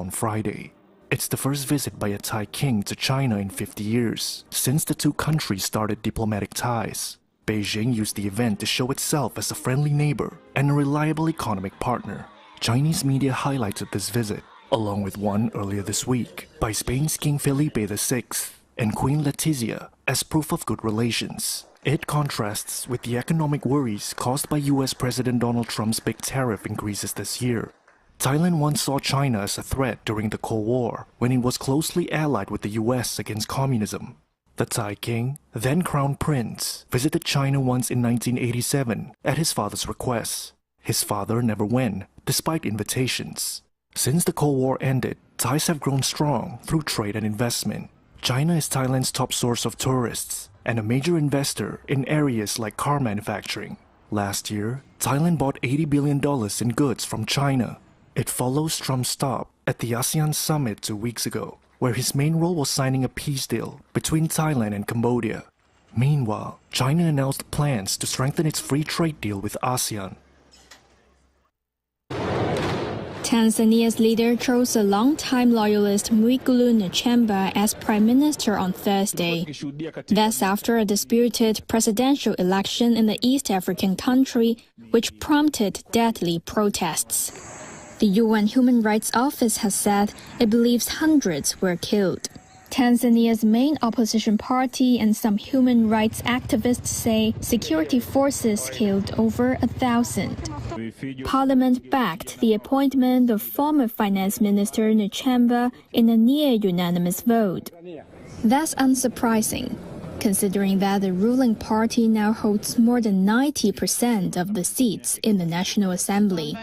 on Friday. It's the first visit by a Thai king to China in 50 years, since the two countries started diplomatic ties. Beijing used the event to show itself as a friendly neighbor and a reliable economic partner. Chinese media highlighted this visit, along with one earlier this week by Spain's King Felipe VI and Queen Letizia, as proof of good relations. It contrasts with the economic worries caused by US President Donald Trump's big tariff increases this year. Thailand once saw China as a threat during the Cold War, when it was closely allied with the US against communism. The Thai king, then Crown Prince, visited China once in 1987 at his father's request. His father never went, despite invitations. Since the Cold War ended, ties have grown strong through trade and investment. China is Thailand's top source of tourists and a major investor in areas like car manufacturing. Last year, Thailand bought $80 billion in goods from China. It follows Trump's stop at the ASEAN summit 2 weeks ago, where his main role was signing a peace deal between Thailand and Cambodia. Meanwhile, China announced plans to strengthen its free trade deal with ASEAN. Tanzania's leader chose a longtime loyalist Mwigulu Nchemba as prime minister on Thursday. That's after a disputed presidential election in the East African country, which prompted deadly protests. The UN Human Rights Office has said it believes hundreds were killed. Tanzania's main opposition party and some human rights activists say security forces killed over 1,000. Parliament backed the appointment of former Finance Minister Nchemba in a near-unanimous vote. That's unsurprising, considering that the ruling party now holds more than 90% of the seats in the National Assembly.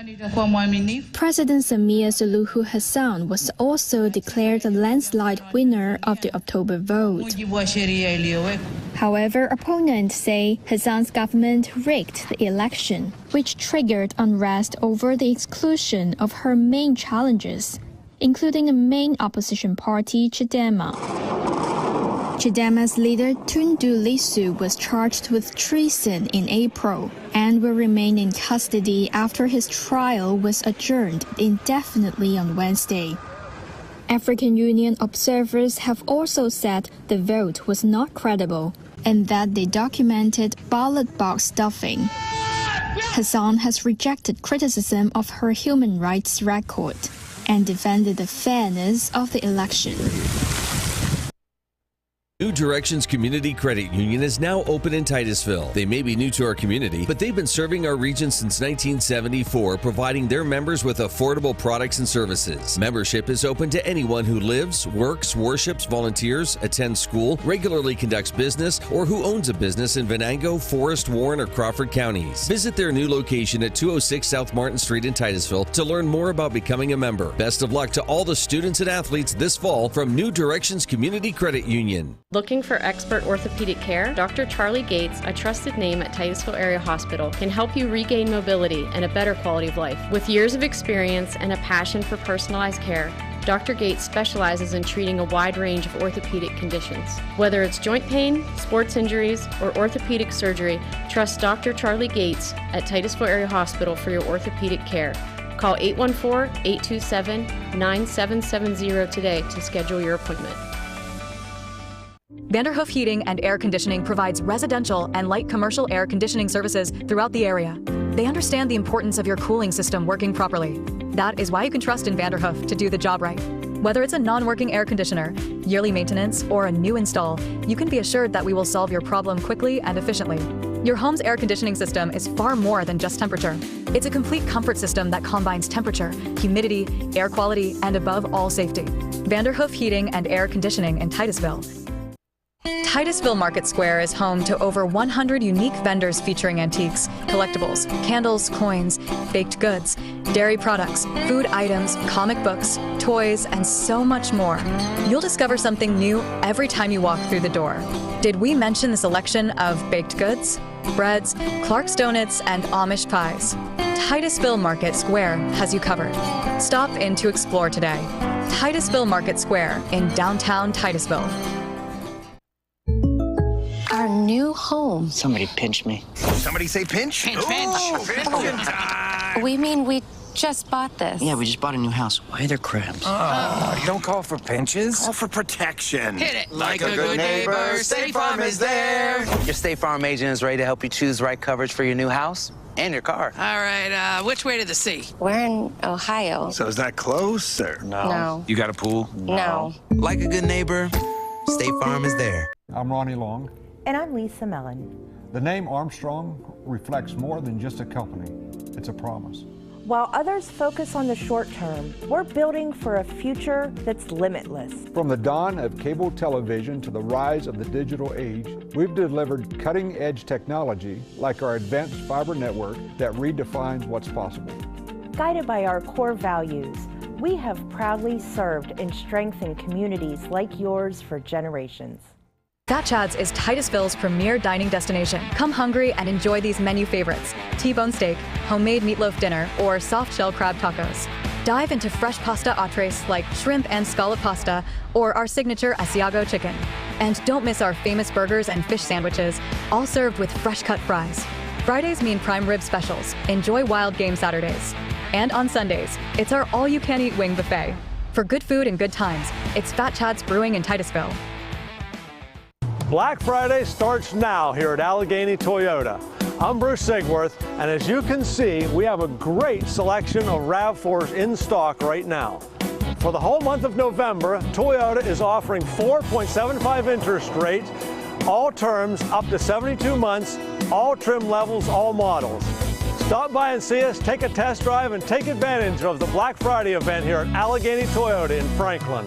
President Samia Suluhu Hassan was also declared a landslide winner of the October vote. However, opponents say Hassan's government rigged the election, which triggered unrest over the exclusion of her main challengers, including a main opposition party, Chadema. Chadema's leader Tundu Lissu was charged with treason in April and will remain in custody after his trial was adjourned indefinitely on Wednesday. African Union observers have also said the vote was not credible and that they documented ballot box stuffing. Hassan has rejected criticism of her human rights record and defended the fairness of the election. New Directions Community Credit Union is now open in Titusville. They may be new to our community, but they've been serving our region since 1974, providing their members with affordable products and services. Membership is open to anyone who lives, works, worships, volunteers, attends school, regularly conducts business, or who owns a business in Venango, Forest, Warren, or Crawford counties. Visit their new location at 206 South Martin Street in Titusville to learn more about becoming a member. Best of luck to all the students and athletes this fall from New Directions Community Credit Union. Looking for expert orthopedic care? Dr. Charlie Gates, a trusted name at Titusville Area Hospital, can help you regain mobility and a better quality of life. With years of experience and a passion for personalized care, Dr. Gates specializes in treating a wide range of orthopedic conditions. Whether it's joint pain, sports injuries, or orthopedic surgery, trust Dr. Charlie Gates at Titusville Area Hospital for your orthopedic care. Call 814-827-9770 today to schedule your appointment. Vanderhoof Heating and Air Conditioning provides residential and light commercial air conditioning services throughout the area. They understand the importance of your cooling system working properly. That is why you can trust in Vanderhoof to do the job right. Whether it's a non-working air conditioner, yearly maintenance, or a new install, you can be assured that we will solve your problem quickly and efficiently. Your home's air conditioning system is far more than just temperature. It's a complete comfort system that combines temperature, humidity, air quality, and above all, safety. Vanderhoof Heating and Air Conditioning in Titusville. Titusville Market Square is home to over 100 unique vendors featuring antiques, collectibles, candles, coins, baked goods, dairy products, food items, comic books, toys, and so much more. You'll discover something new every time you walk through the door. Did we mention the selection of baked goods, breads, Clark's Donuts, and Amish pies? Titusville Market Square has you covered. Stop in to explore today. Titusville Market Square in downtown Titusville. Our new home. Somebody pinch me. Somebody say pinch? Pinch, Ooh, pinch. pinch time. We mean we just bought this. Yeah, we just bought a new house. Why are there crabs? Don't call for pinches. Call for protection. Hit it. Like a good neighbor, State Farm is there. Your State Farm agent is ready to help you choose the right coverage for your new house and your car. All right, which way to the sea? We're in Ohio. So is that close or? No. You got a pool? No. Like a good neighbor, State Farm is there. I'm Ronnie Long. And I'm Lisa Mellon. The name Armstrong reflects more than just a company. It's a promise. While others focus on the short term, we're building for a future that's limitless. From the dawn of cable television to the rise of the digital age, we've delivered cutting-edge technology like our advanced fiber network that redefines what's possible. Guided by our core values, we have proudly served and strengthened communities like yours for generations. Fat Chad's is Titusville's premier dining destination. Come hungry and enjoy these menu favorites: T-bone steak, homemade meatloaf dinner, or soft shell crab tacos. Dive into fresh pasta entrees like shrimp and scallop pasta or our signature Asiago chicken. And don't miss our famous burgers and fish sandwiches, all served with fresh cut fries. Fridays mean prime rib specials. Enjoy wild game Saturdays. And on Sundays, it's our all-you-can-eat wing buffet. For good food and good times, it's Fat Chad's Brewing in Titusville. Black Friday starts now here at Allegheny Toyota. I'm Bruce Sigworth, and as you can see, we have a great selection of RAV4s in stock right now. For the whole month of November, Toyota is offering 4.75 interest rate, all terms up to 72 months, all trim levels, all models. Stop by and see us, take a test drive, and take advantage of the Black Friday event here at Allegheny Toyota in Franklin.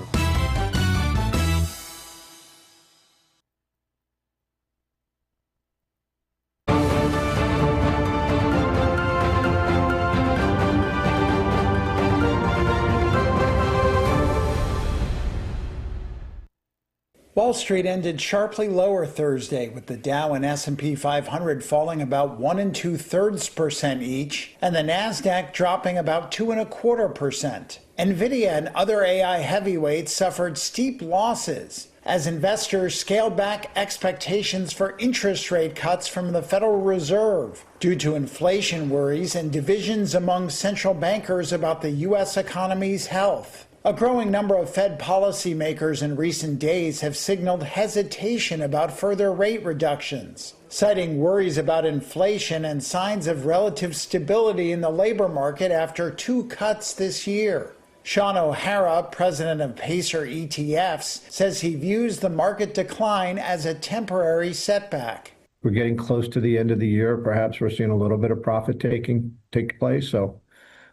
Wall Street ended sharply lower Thursday, with the Dow and S&P 500 falling about 1 2/3% each, and the Nasdaq dropping about 2.25%. Nvidia and other AI heavyweights suffered steep losses as investors scaled back expectations for interest rate cuts from the Federal Reserve due to inflation worries and divisions among central bankers about the U.S. economy's health. A growing number of Fed policymakers in recent days have signaled hesitation about further rate reductions, citing worries about inflation and signs of relative stability in the labor market after 2 cuts this year. Sean O'Hara, president of Pacer ETFs, says he views the market decline as a temporary setback. We're getting close to the end of the year. Perhaps we're seeing a little bit of profit taking take place. So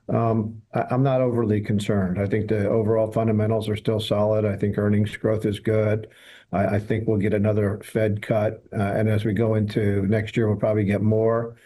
I'm not overly concerned. I think the overall fundamentals are still solid. I think earnings growth is good. I think we'll get another Fed cut. And as we go into next year, we'll probably get more.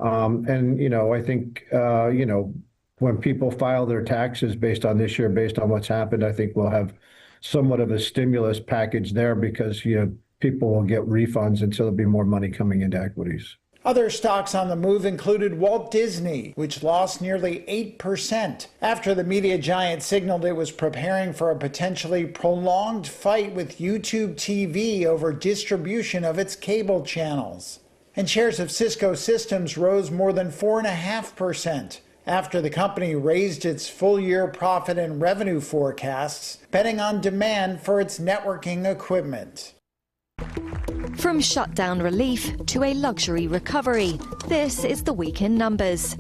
And, you know, I think, you know, when people file their taxes based on this year, based on what's happened, I think we'll have somewhat of a stimulus package there because, you know, people will get refunds and so there'll be more money coming into equities. Other stocks on the move included Walt Disney, which lost nearly 8% after the media giant signaled it was preparing for a potentially prolonged fight with YouTube TV over distribution of its cable channels. And shares of Cisco Systems rose more than 4.5% after the company raised its full-year profit and revenue forecasts, betting on demand for its networking equipment. From shutdown relief to a luxury recovery, this is the week in numbers.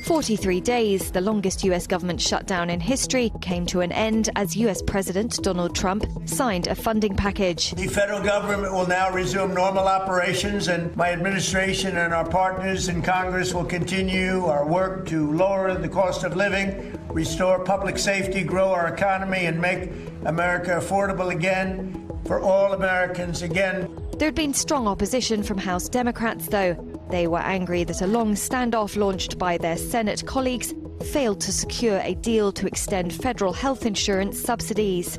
43 days, the longest US government shutdown in history, came to an end as US President Donald Trump signed a funding package. The federal government will now resume normal operations, and my administration and our partners in Congress will continue our work to lower the cost of living, restore public safety, grow our economy, and make America affordable again for all Americans again. There'd been strong opposition from House Democrats, though. They were angry that a long standoff launched by their Senate colleagues failed to secure a deal to extend federal health insurance subsidies.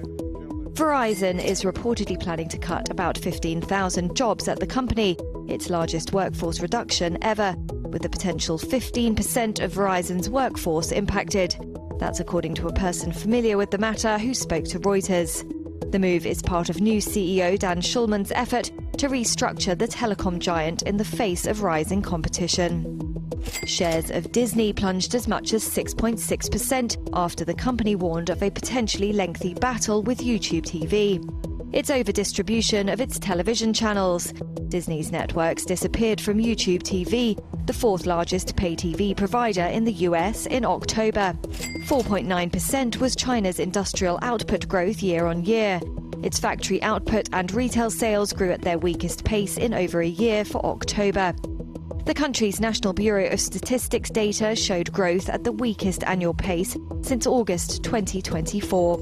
Verizon is reportedly planning to cut about 15,000 jobs at the company, its largest workforce reduction ever, with the potential 15% of Verizon's workforce impacted. That's according to a person familiar with the matter who spoke to Reuters. The move is part of new CEO Dan Schulman's effort to restructure the telecom giant in the face of rising competition. Shares of Disney plunged as much as 6.6% after the company warned of a potentially lengthy battle with YouTube TV. It's over-distribution of its television channels. Disney's networks disappeared from YouTube TV, the fourth largest pay TV provider in the US, in October. 4.9% was China's industrial output growth year-on-year. Its factory output and retail sales grew at their weakest pace in over a year for October. The country's National Bureau of Statistics data showed growth at the weakest annual pace since August 2024.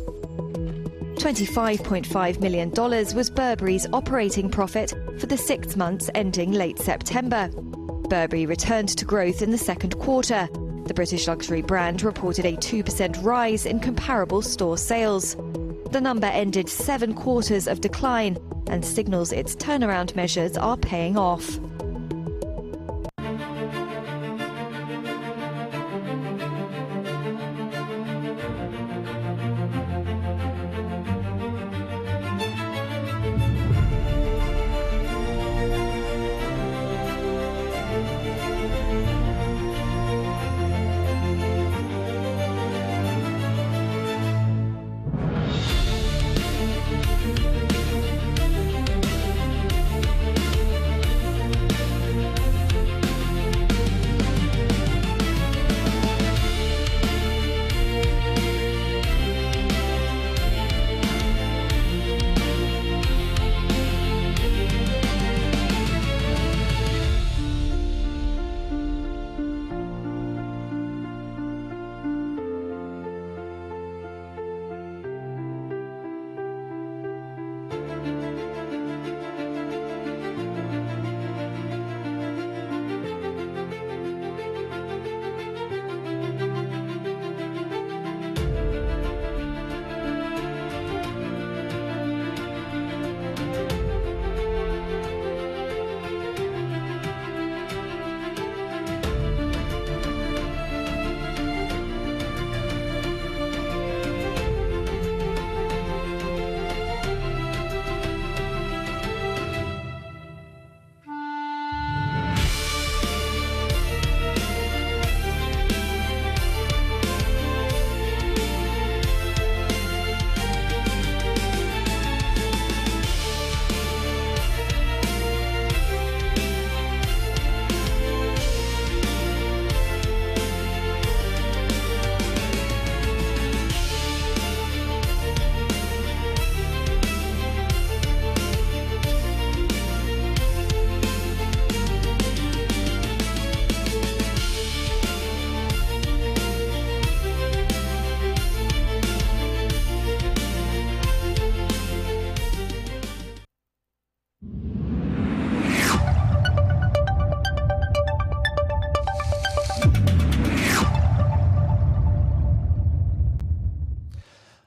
$25.5 million was Burberry's operating profit for the 6 months ending late September. Burberry returned to growth in the second quarter. The British luxury brand reported a 2% rise in comparable store sales. The number ended 7 quarters of decline and signals its turnaround measures are paying off.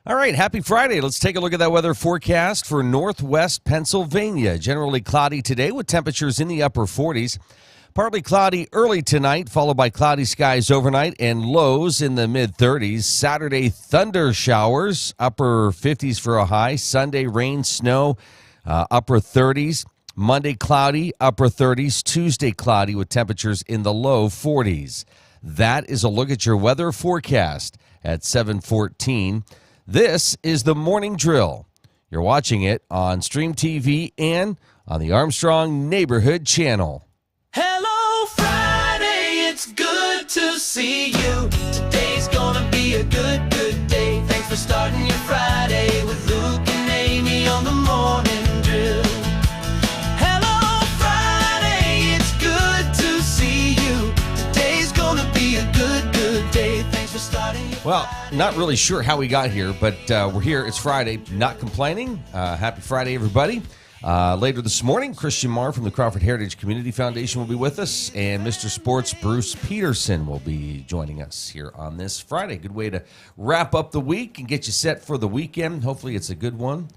All right, happy Friday. Let's take a look at that weather forecast for northwest Pennsylvania. Generally cloudy today with temperatures in the upper 40s. Partly cloudy early tonight, followed by cloudy skies overnight and lows in the mid-30s. Saturday, thunder showers, upper 50s for a high. Sunday, rain, snow, upper 30s. Monday, cloudy, upper 30s. Tuesday, cloudy with temperatures in the low 40s. That is a look at your weather forecast at 7:14. This is the Morning Drill. You're watching it on Stream TV and on the Armstrong Neighborhood Channel. Hello, Friday, it's good to see you. Today's gonna be a good day. Thanks for starting your Friday with Luke and Amy on the Morning Drill. Hello, Friday, it's good to see you. Today's gonna be a good day. Thanks for starting your Well, not really sure how we got here, but we're here. It's Friday. Not complaining. Happy Friday, everybody. Later this morning, Christian Maher from the Crawford Heritage Community Foundation will be with us, and Mr. Sports Bruce Peterson will be joining us here on this Friday. Good way to wrap up the week and get you set for the weekend. Hopefully it's a good one.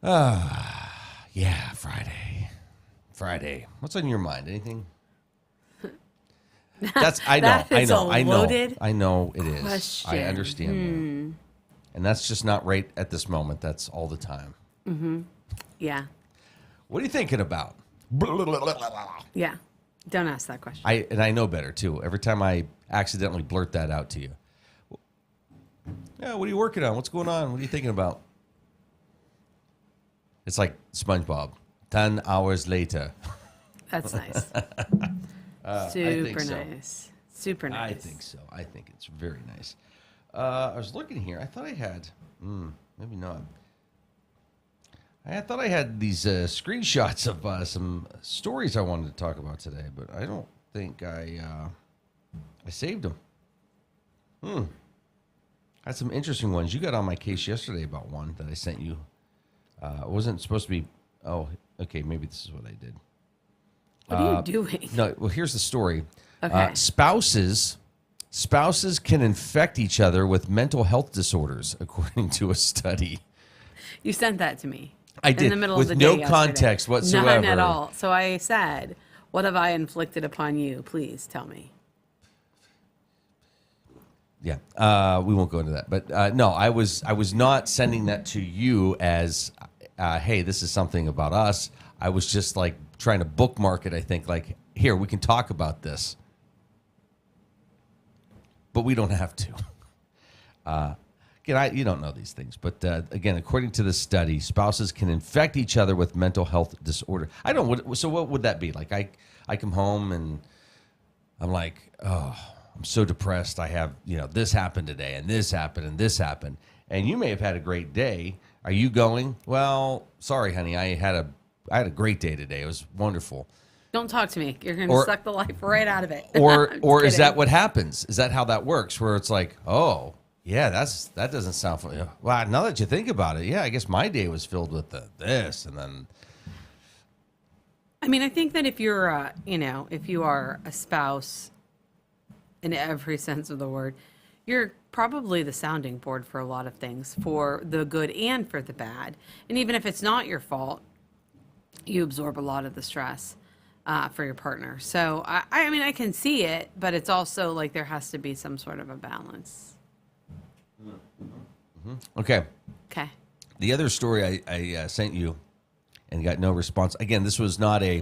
Yeah, Friday. What's on your mind? Anything? I know it is. Question. I understand that. And that's just not right at this moment. That's all the time. Mm-hmm. Yeah. What are you thinking about? Yeah. Don't ask that question. I know better, too. Every time I accidentally blurt that out to you. Yeah, what are you working on? What's going on? What are you thinking about? It's like SpongeBob. 10 hours later. That's nice. Super nice. Super nice. I think so. I think it's very nice. I was looking here. I thought I had... maybe not. I thought I had these screenshots of some stories I wanted to talk about today, but I don't think I saved them. I had some interesting ones. You got on my case yesterday about one that I sent you. It wasn't supposed to be... Oh, okay, maybe this is what I did. What are you doing? No, well, here's the story. Okay. Spouses can infect each other with mental health disorders, according to a study. You sent that to me. I did, in the middle with of the no day context whatsoever. None at all. So I said, what have I inflicted upon you? Please tell me. Yeah, we won't go into that. But no, I was not sending that to you as, hey, this is something about us. I was just like trying to bookmark it, I think, like, here, we can talk about this. But we don't have to. Again, you don't know these things. But again, according to this study, spouses can infect each other with mental health disorder. I don't know. So what would that be? Like I come home and I'm like, oh, I'm so depressed. I have, this happened today and this happened and this happened. And you may have had a great day. Are you going, well, sorry, honey, I had a great day today. It was wonderful. Don't talk to me. You're going to suck the life right out of it. Or is that what happens? Is that how that works? Where it's like, oh, yeah, that doesn't sound funny. Well, now that you think about it, yeah, I guess my day was filled with this, and then. I mean, I think that if you're, if you are a spouse, in every sense of the word, you're probably the sounding board for a lot of things, for the good and for the bad. And even if it's not your fault, you absorb a lot of the stress for your partner. So, I mean, I can see it, but it's also like there has to be some sort of a balance. Okay. Okay. The other story I sent you and got no response. Again, this was not I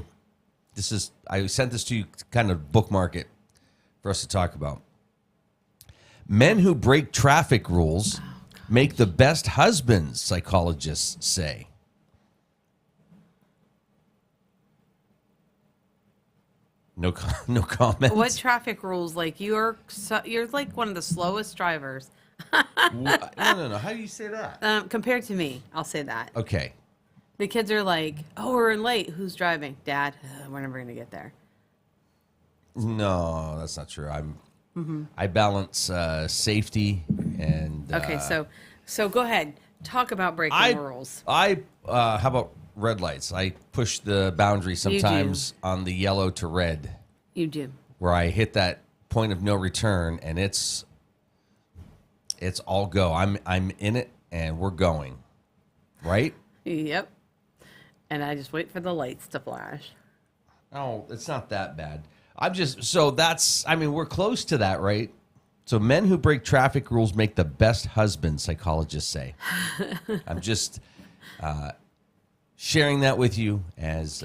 sent this to you to kind of bookmark it for us to talk about. Men who break traffic rules make the best husbands, psychologists say. No comment. What traffic rules? Like you're like one of the slowest drivers. No. How do you say that? Compared to me, I'll say that. Okay. The kids are like, oh, we're late. Who's driving? Dad. We're never going to get there. No, that's not true. I balance safety and. Okay, so go ahead. Talk about breaking rules. How about red lights? I push the boundary sometimes on the yellow to red. You do. Where I hit that point of no return, and it's all go. I'm in it, and we're going. Right? Yep. And I just wait for the lights to flash. Oh, it's not that bad. We're close to that, right? So men who break traffic rules make the best husbands, psychologists say. I'm just sharing that with you as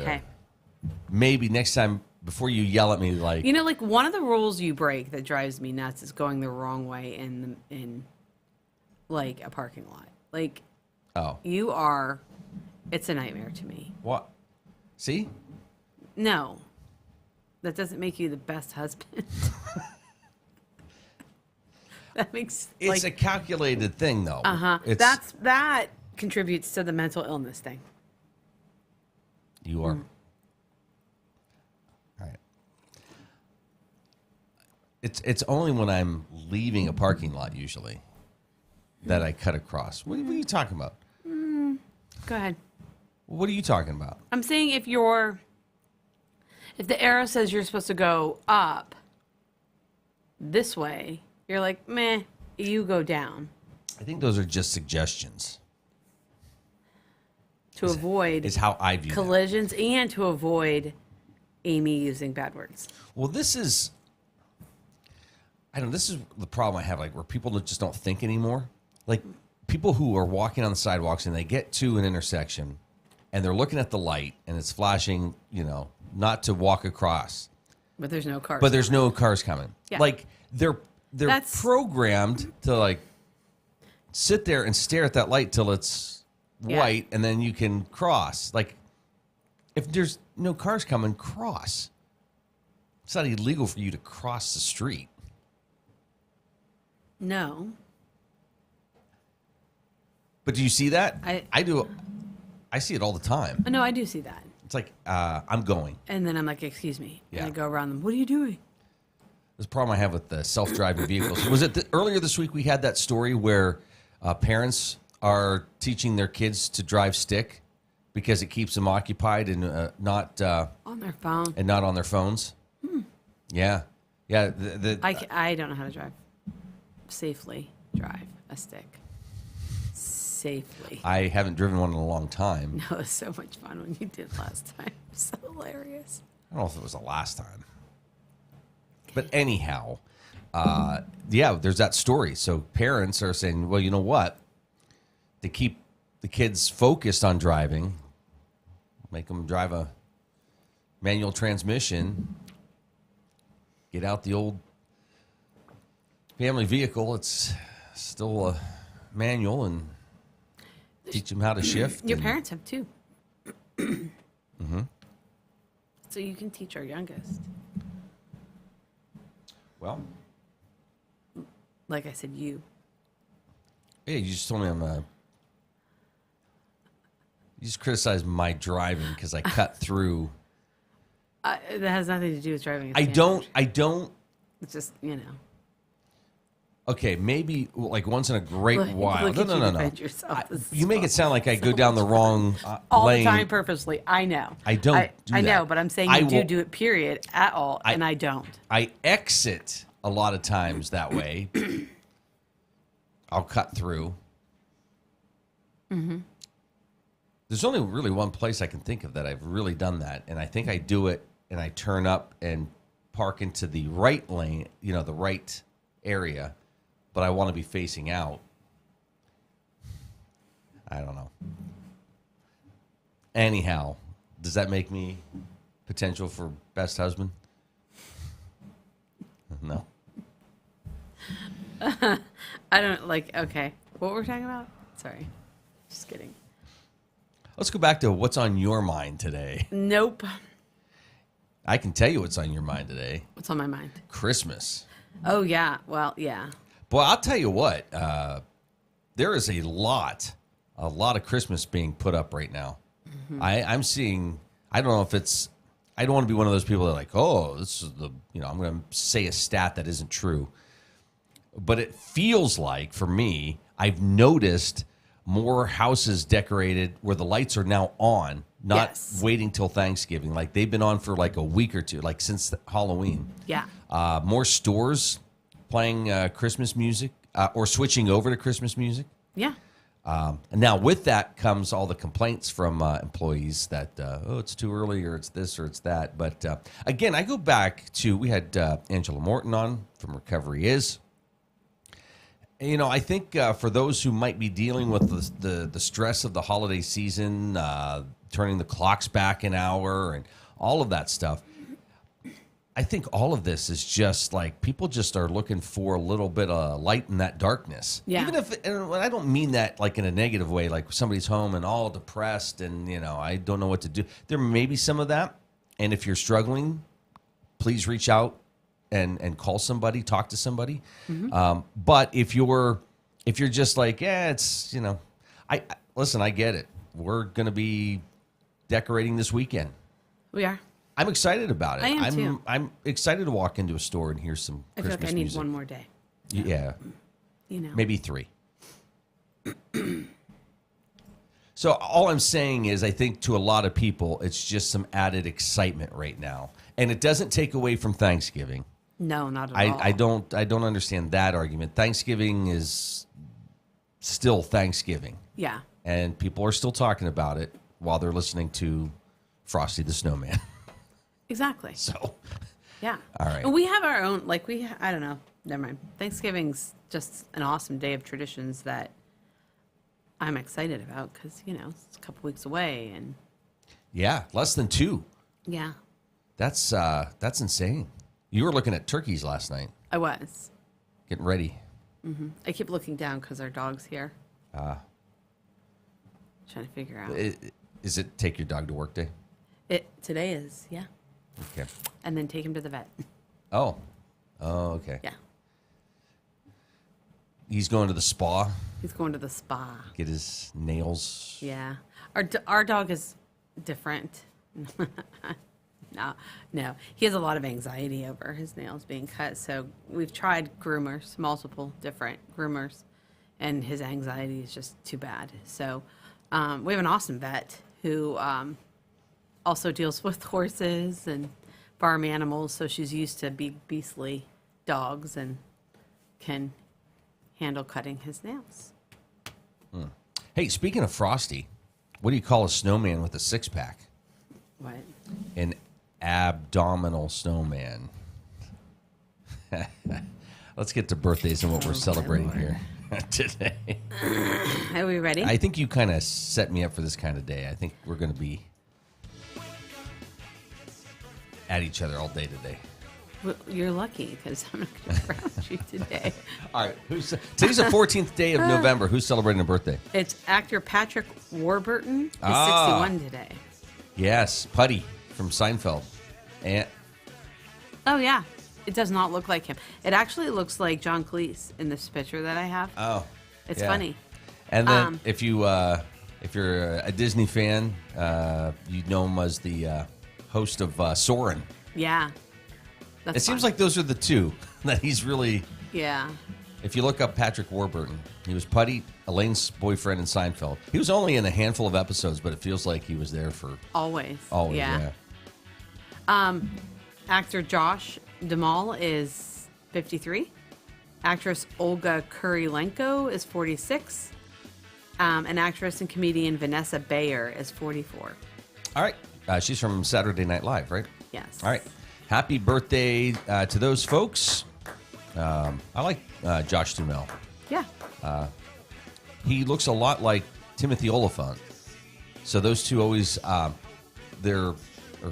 maybe next time before you yell at me like... like one of the rules you break that drives me nuts is going the wrong way in like a parking lot. Like, it's a nightmare to me. What? See? No. That doesn't make you the best husband. That makes it's a calculated thing, though. That contributes to the mental illness thing. You are. All right. It's only when I'm leaving a parking lot usually that I cut across. What are you talking about? Go ahead. What are you talking about? I'm saying if the arrow says you're supposed to go up this way, you're like, meh, you go down. I think those are just suggestions. To avoid is how I view collisions and to avoid Amy using bad words. Well, this is the problem I have, like where people just don't think anymore. Like people who are walking on the sidewalks and they get to an intersection and they're looking at the light and it's flashing, not to walk across. But there's no cars. But there's no cars coming. Yeah. Like they're programmed to like sit there and stare at that light till it's white, and then you can cross. Like if there's no cars coming, cross. It's not illegal for you to cross the street. No. But do you see that? I do. I see it all the time. No, I do see that. It's like, I'm going. And then I'm like, excuse me. Yeah. And I go around them. What are you doing? This problem I have with the self-driving vehicles. Was it earlier this week we had that story where parents are teaching their kids to drive stick because it keeps them occupied and not on their phone and not on their phones? Yeah. Yeah. I don't know how to safely drive a stick. Safely. I haven't driven one in a long time. No, it was so much fun when you did last time. It was so hilarious. I don't know if it was the last time. But anyhow, yeah, there's that story. So parents are saying, well, you know what? To keep the kids focused on driving, make them drive a manual transmission, get out the old family vehicle. It's still a manual, and teach them how to shift. Your parents have too. Mm-hmm. So you can teach our youngest. Well, like I said, you. Yeah, you just told me you just criticized my driving because I cut through. That has nothing to do with driving. I don't. It's just, you know. Okay, maybe like once in a great while. Look No. You make it sound like I go down the wrong all lane. the time purposely. I know. I don't do I know, that. but I'm saying you do it, period, at all, and I don't. I exit a lot of times that way. I'll cut through. Mm-hmm. There's only really one place I can think of that I've really done that, and I think I do it, and I turn up and park into the right lane, the right area, but I want to be facing out. I don't know. Anyhow, does that make me potential for best husband? No. I don't okay. What were we talking about? Sorry. Just kidding. Let's go back to what's on your mind today. Nope. I can tell you what's on your mind today. What's on my mind? Christmas. Oh, yeah. Well, yeah. Boy, I'll tell you what. There is a lot of Christmas being put up right now. Mm-hmm. I'm seeing, I don't know if it's, I don't want to be one of those people that are like, oh, this is I'm going to say a stat that isn't true. But it feels like, for me, I've noticed more houses decorated where the lights are now on, not waiting till Thanksgiving. Like they've been on for like a week or two, like since Halloween. Yeah. More stores playing Christmas music or switching over to Christmas music. Yeah. And now with that comes all the complaints from employees that, it's too early or it's this or it's that. But again, I go back to, we had Angela Morton on from Recovery Is. I think for those who might be dealing with the stress of the holiday season, turning the clocks back an hour and all of that stuff, I think all of this is just like people just are looking for a little bit of light in that darkness. Yeah. Even if, and I don't mean that like in a negative way, like somebody's home and all depressed and, I don't know what to do. There may be some of that. And if you're struggling, please reach out and call somebody, talk to somebody. Mm-hmm. But if you're just like, it's, I listen, I get it. We're going to be decorating this weekend. We are. I'm excited about it. I am too. I'm excited to walk into a store and hear some Christmas music. I feel like I need one more day. Yeah. Maybe 3. So all I'm saying is I think to a lot of people, it's just some added excitement right now. And it doesn't take away from Thanksgiving. No, not at all. I don't understand that argument. Thanksgiving is still Thanksgiving. Yeah. And people are still talking about it while they're listening to Frosty the Snowman. Exactly. So. Yeah. All right. And we have our own, I don't know. Never mind. Thanksgiving's just an awesome day of traditions that I'm excited about because, it's a couple weeks away and. Yeah. Less than 2. Yeah. That's insane. You were looking at turkeys last night. I was. Getting ready. Mm-hmm. I keep looking down because our dog's here. Trying to figure out. Is it take your dog to work day? Today is, yeah. Okay. And then take him to the vet. Oh, okay. Yeah. He's going to the spa. He's going to the spa. Get his nails. Yeah. Our dog is different. No. He has a lot of anxiety over his nails being cut. So we've tried groomers, multiple different groomers, and his anxiety is just too bad. So we have an awesome vet who also deals with horses and farm animals. So she's used to big, beastly dogs and can handle cutting his nails. Hey, speaking of Frosty, what do you call a snowman with a six-pack? What? An abdominal snowman. Let's get to birthdays and what we're celebrating here today. Are we ready? I think you kind of set me up for this kind of day. I think we're going to be at each other all day today. Well, you're lucky because I'm not going to round you today. All right. Today's the 14th day of November. Who's celebrating a birthday? It's actor Patrick Warburton. He's 61 today. Yes, Putty from Seinfeld. And oh, yeah. It does not look like him. It actually looks like John Cleese in this picture that I have. Oh. It's yeah. funny. And then if you're a Disney fan, you know him as the host of Soarin'. Yeah. It seems like those are the two that he's really... Yeah. If you look up Patrick Warburton, he was Putty, Elaine's boyfriend in Seinfeld. He was only in a handful of episodes, but it feels like he was there for... Always. Yeah. Actor Josh Duhamel is 53. Actress Olga Kurilenko is 46. And actress and comedian Vanessa Bayer is 44. All right. She's from Saturday Night Live, right? Yes. All right. Happy birthday to those folks. I like Josh Duhamel. Yeah. He looks a lot like Timothy Oliphant. So those two always, their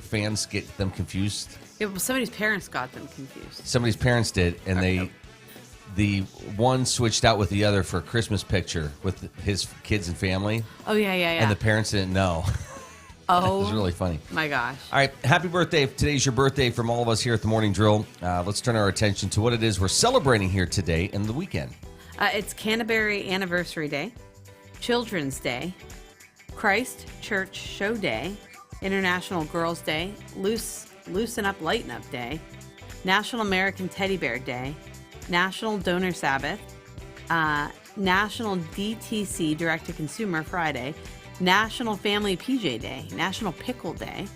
fans get them confused. Yeah, well, somebody's parents got them confused. Somebody's parents did, and the one switched out with the other for a Christmas picture with his kids and family. Oh, yeah. And the parents didn't know. Oh. It was really funny. My gosh. All right. Happy birthday. Today's your birthday from all of us here at the Morning Drill. Let's turn our attention to what it is we're celebrating here today and the weekend. It's Canterbury Anniversary Day, Children's Day, Christ Church Show Day, International Girls Day, Loosen Up, Lighten Up Day, National American Teddy Bear Day, National Donor Sabbath, National DTC Direct to Consumer Friday, National Family PJ Day, National Pickle Day,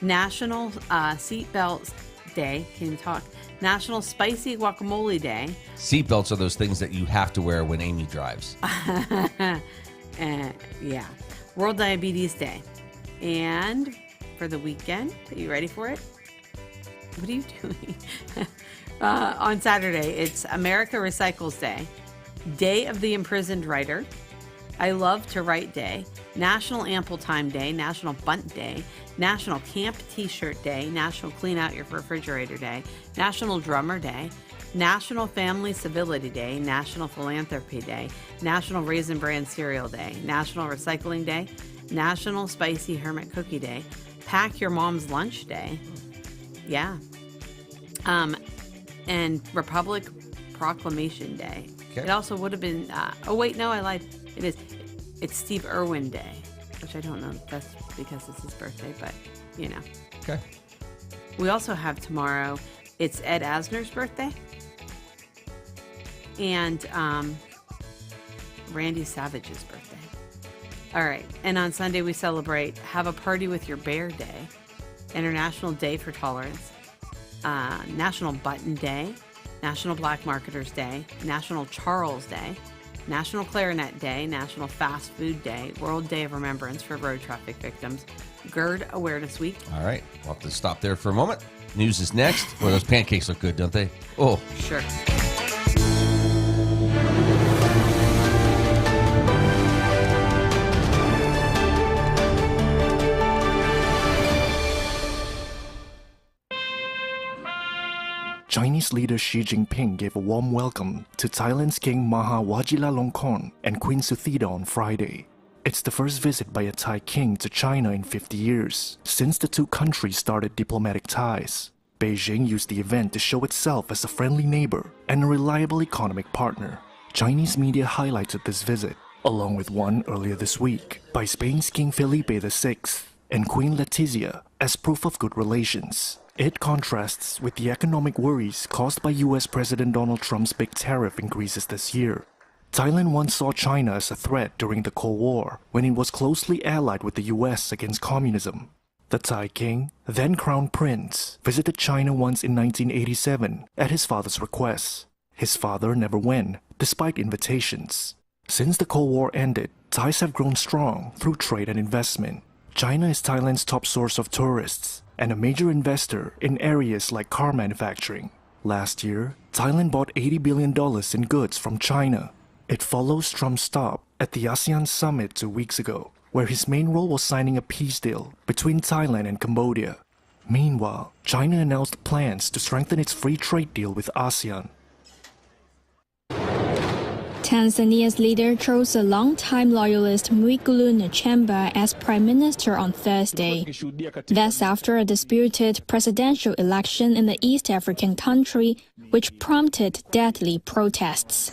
National Seatbelt Day, can't even talk, National Spicy Guacamole Day. Seatbelts are those things that you have to wear when Amy drives. Yeah. World Diabetes Day. And for the weekend, are you ready for it? What are you doing? On Saturday, it's America Recycles Day, Day of the Imprisoned Writer, I Love to Write Day, National Ample Time Day, National Bunt Day, National Camp T-Shirt Day, National Clean Out Your Refrigerator Day, National Drummer Day, National Family Civility Day, National Philanthropy Day, National Raisin Bran Cereal Day, National Recycling Day, National Spicy Hermit Cookie Day, Pack Your Mom's Lunch Day. Yeah. And Republic Proclamation Day. Okay. It also would have been, oh wait, no, I lied. It is. It's Steve Irwin Day, which I don't know if that's because it's his birthday, but you know. Okay. We also have tomorrow, it's Ed Asner's birthday. And Randy Savage's birthday. All right. And on Sunday, we celebrate Have a Party with Your Bear Day, International Day for Tolerance, National Button Day, National Black Marketers Day, National Charles Day, National Clarinet Day, National Fast Food Day, World Day of Remembrance for Road Traffic Victims, GERD Awareness Week. All right. We'll have to stop there for a moment. News is next. Well, those pancakes look good, don't they? Oh. Sure. Chinese leader Xi Jinping gave a warm welcome to Thailand's King Maher Vajiralongkorn and Queen Suthida on Friday. It's the first visit by a Thai king to China in 50 years, since the two countries started diplomatic ties. Beijing used the event to show itself as a friendly neighbor and a reliable economic partner. Chinese media highlighted this visit, along with one earlier this week by Spain's King Felipe VI and Queen Letizia, as proof of good relations. It contrasts with the economic worries caused by US President Donald Trump's big tariff increases this year. Thailand once saw China as a threat during the Cold War, when it was closely allied with the US against communism. The Thai king, then crown prince, visited China once in 1987 at his father's request. His father never went, despite invitations. Since the Cold War ended, ties have grown strong through trade and investment. China is Thailand's top source of tourists and a major investor in areas like car manufacturing. Last year, Thailand bought $80 billion in goods from China. It follows Trump's stop at the ASEAN summit 2 weeks ago, where his main role was signing a peace deal between Thailand and Cambodia. Meanwhile, China announced plans to strengthen its free trade deal with ASEAN. Tanzania's leader chose a longtime loyalist Mwigulu Nchemba as prime minister on Thursday. That's after a disputed presidential election in the East African country, which prompted deadly protests.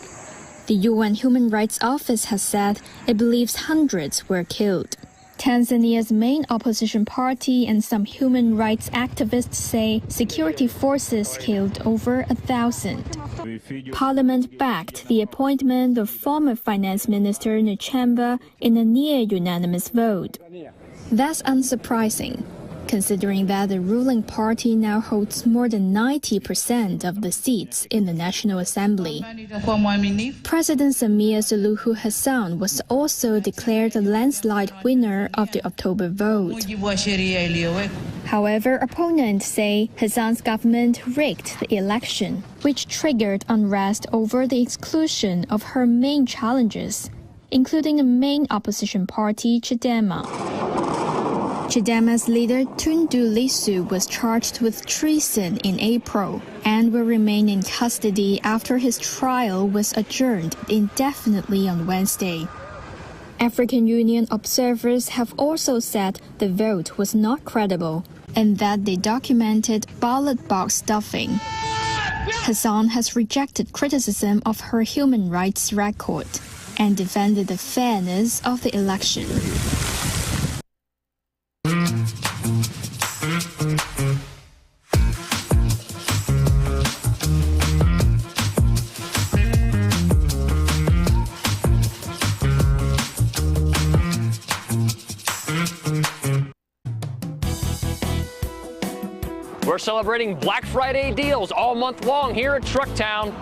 The UN Human Rights Office has said it believes hundreds were killed. Tanzania's main opposition party and some human rights activists say security forces killed over 1,000. Parliament backed the appointment of former Finance Minister Nchemba in a near-unanimous vote. That's unsurprising, considering that the ruling party now holds more than 90% of the seats in the National Assembly. President Samia Suluhu Hassan was also declared a landslide winner of the October vote. However, opponents say Hassan's government rigged the election, which triggered unrest over the exclusion of her main challengers, including a main opposition party, Chadema. Chadema's leader Tundu Lissu was charged with treason in April and will remain in custody after his trial was adjourned indefinitely on Wednesday. African Union observers have also said the vote was not credible and that they documented ballot box stuffing. Hassan has rejected criticism of her human rights record and defended the fairness of the election. We're celebrating Black Friday deals all month long here at Trucktown.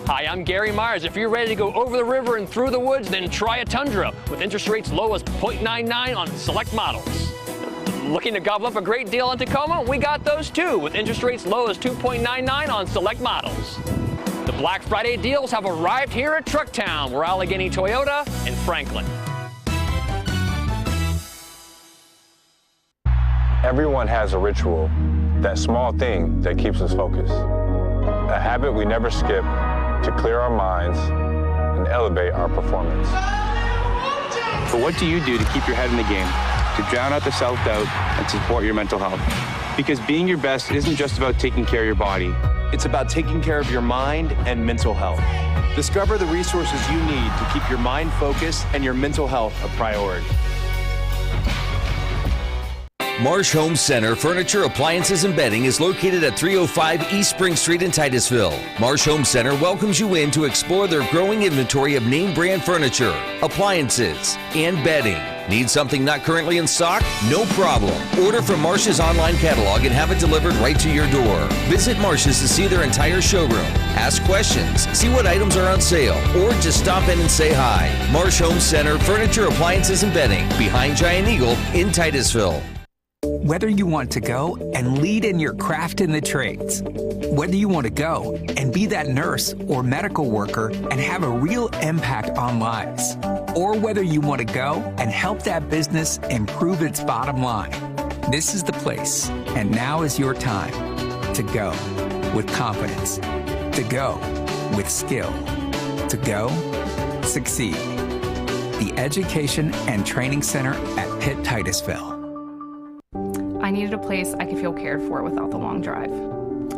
Hi, I'm Gary Myers. If you're ready to go over the river and through the woods, then try a Tundra with interest rates low as 0.99 on select models. Looking to gobble up a great deal on Tacoma? We got those too, with interest rates low as 2.99 on select models. The Black Friday deals have arrived here at Trucktown. We're Allegheny Toyota in Franklin. Everyone has a ritual, that small thing that keeps us focused. A habit we never skip to clear our minds and elevate our performance. But what do you do to keep your head in the game, to drown out the self-doubt and support your mental health? Because being your best isn't just about taking care of your body. It's about taking care of your mind and mental health. Discover the resources you need to keep your mind focused and your mental health a priority. Marsh Home Center Furniture, Appliances, and Bedding is located at 305 East Spring Street in Titusville. Marsh Home Center welcomes you in to explore their growing inventory of name brand furniture, appliances, and bedding. Need something not currently in stock? No problem. Order from Marsh's online catalog and have it delivered right to your door. Visit Marsh's to see their entire showroom. Ask questions, see what items are on sale, or just stop in and say hi. Marsh Home Center Furniture, Appliances, and Bedding, behind Giant Eagle in Titusville. Whether you want to go and lead in your craft in the trades, whether you want to go and be that nurse or medical worker and have a real impact on lives, or whether you want to go and help that business improve its bottom line, this is the place, and now is your time to go. with confidence. To go with skill. To go succeed. The Education and Training Center at Pitt Titusville. I needed a place I could feel cared for without the long drive.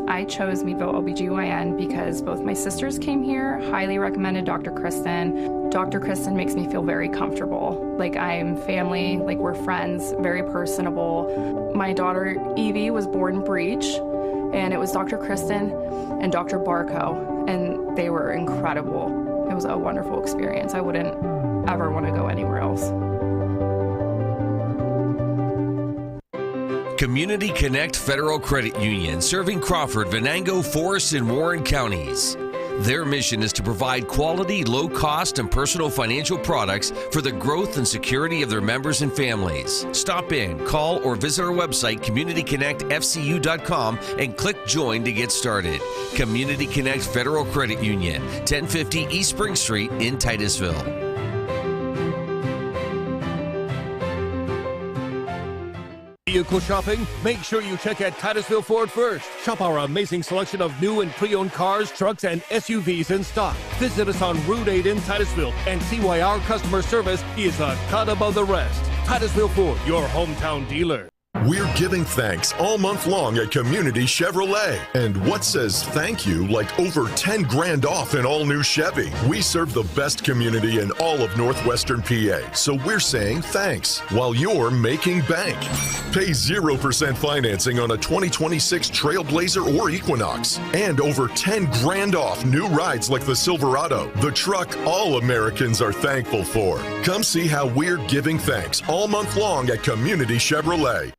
I chose Meadville OBGYN because both my sisters came here, highly recommended Dr. Kristen. Dr. Kristen makes me feel very comfortable, like I'm family, like we're friends, very personable. My daughter Evie was born in Breach, and it was Dr. Kristen and Dr. Barco, and they were incredible. It was a wonderful experience. I wouldn't ever want to go anywhere else. Community Connect Federal Credit Union, serving Crawford, Venango, Forest, and Warren counties. Their mission is to provide quality, low-cost, and personal financial products for the growth and security of their members and families. Stop in, call, or visit our website, communityconnectfcu.com, and click Join to get started. Community Connect Federal Credit Union, 1050 East Spring Street in Titusville. Vehicle shopping? Make sure you check out Titusville Ford first. Shop our amazing selection of new and pre-owned cars, trucks, and SUVs in stock. Visit us on Route 8 in Titusville and see why our customer service is a cut above the rest. Titusville Ford, your hometown dealer. We're giving thanks all month long at Community Chevrolet. And what says thank you like over 10 grand off in all new Chevy? We serve the best community in all of Northwestern PA, so we're saying thanks while you're making bank. Pay 0% financing on a 2026 Trailblazer or Equinox. And over 10 grand off new rides like the Silverado, the truck all Americans are thankful for. Come see how we're giving thanks all month long at Community Chevrolet.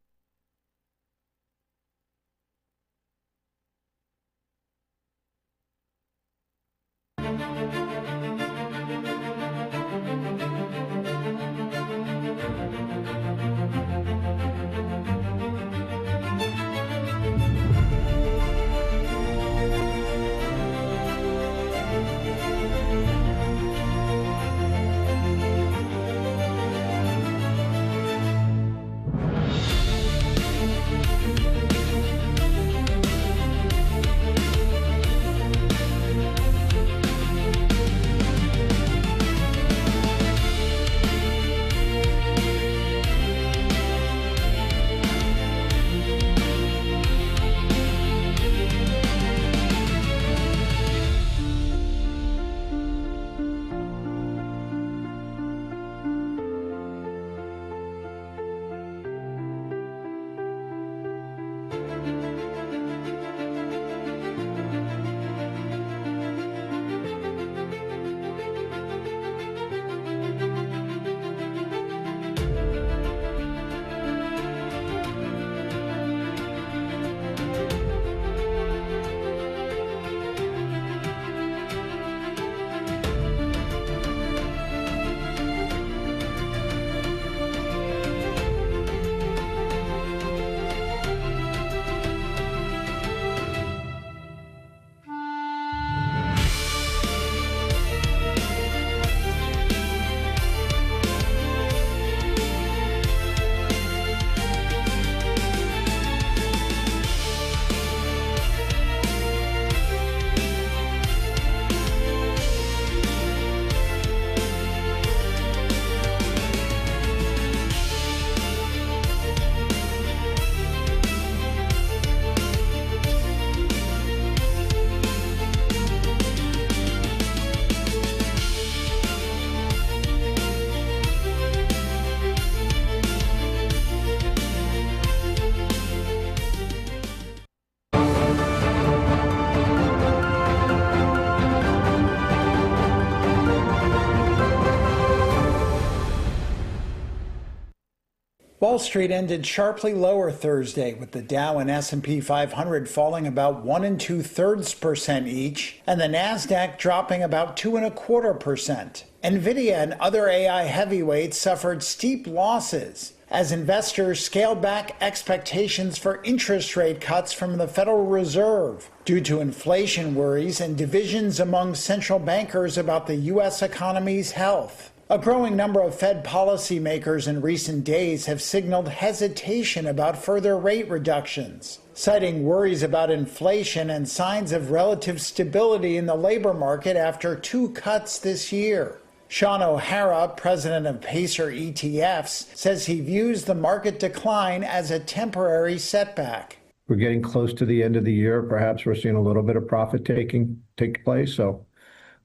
Wall Street ended sharply lower Thursday, with the Dow and S&P 500 falling about 1 2/3% each, and the Nasdaq dropping about 2.25%. Nvidia and other AI heavyweights suffered steep losses as investors scaled back expectations for interest rate cuts from the Federal Reserve due to inflation worries and divisions among central bankers about the U.S. economy's health. A growing number of Fed policymakers in recent days have signaled hesitation about further rate reductions. citing worries about inflation and signs of relative stability in the labor market after 2 cuts this year. Sean O'Hara, president of Pacer ETFs, says he views the market decline as a temporary setback. We're getting close to the end of the year. Perhaps we're seeing a little bit of profit taking take place. So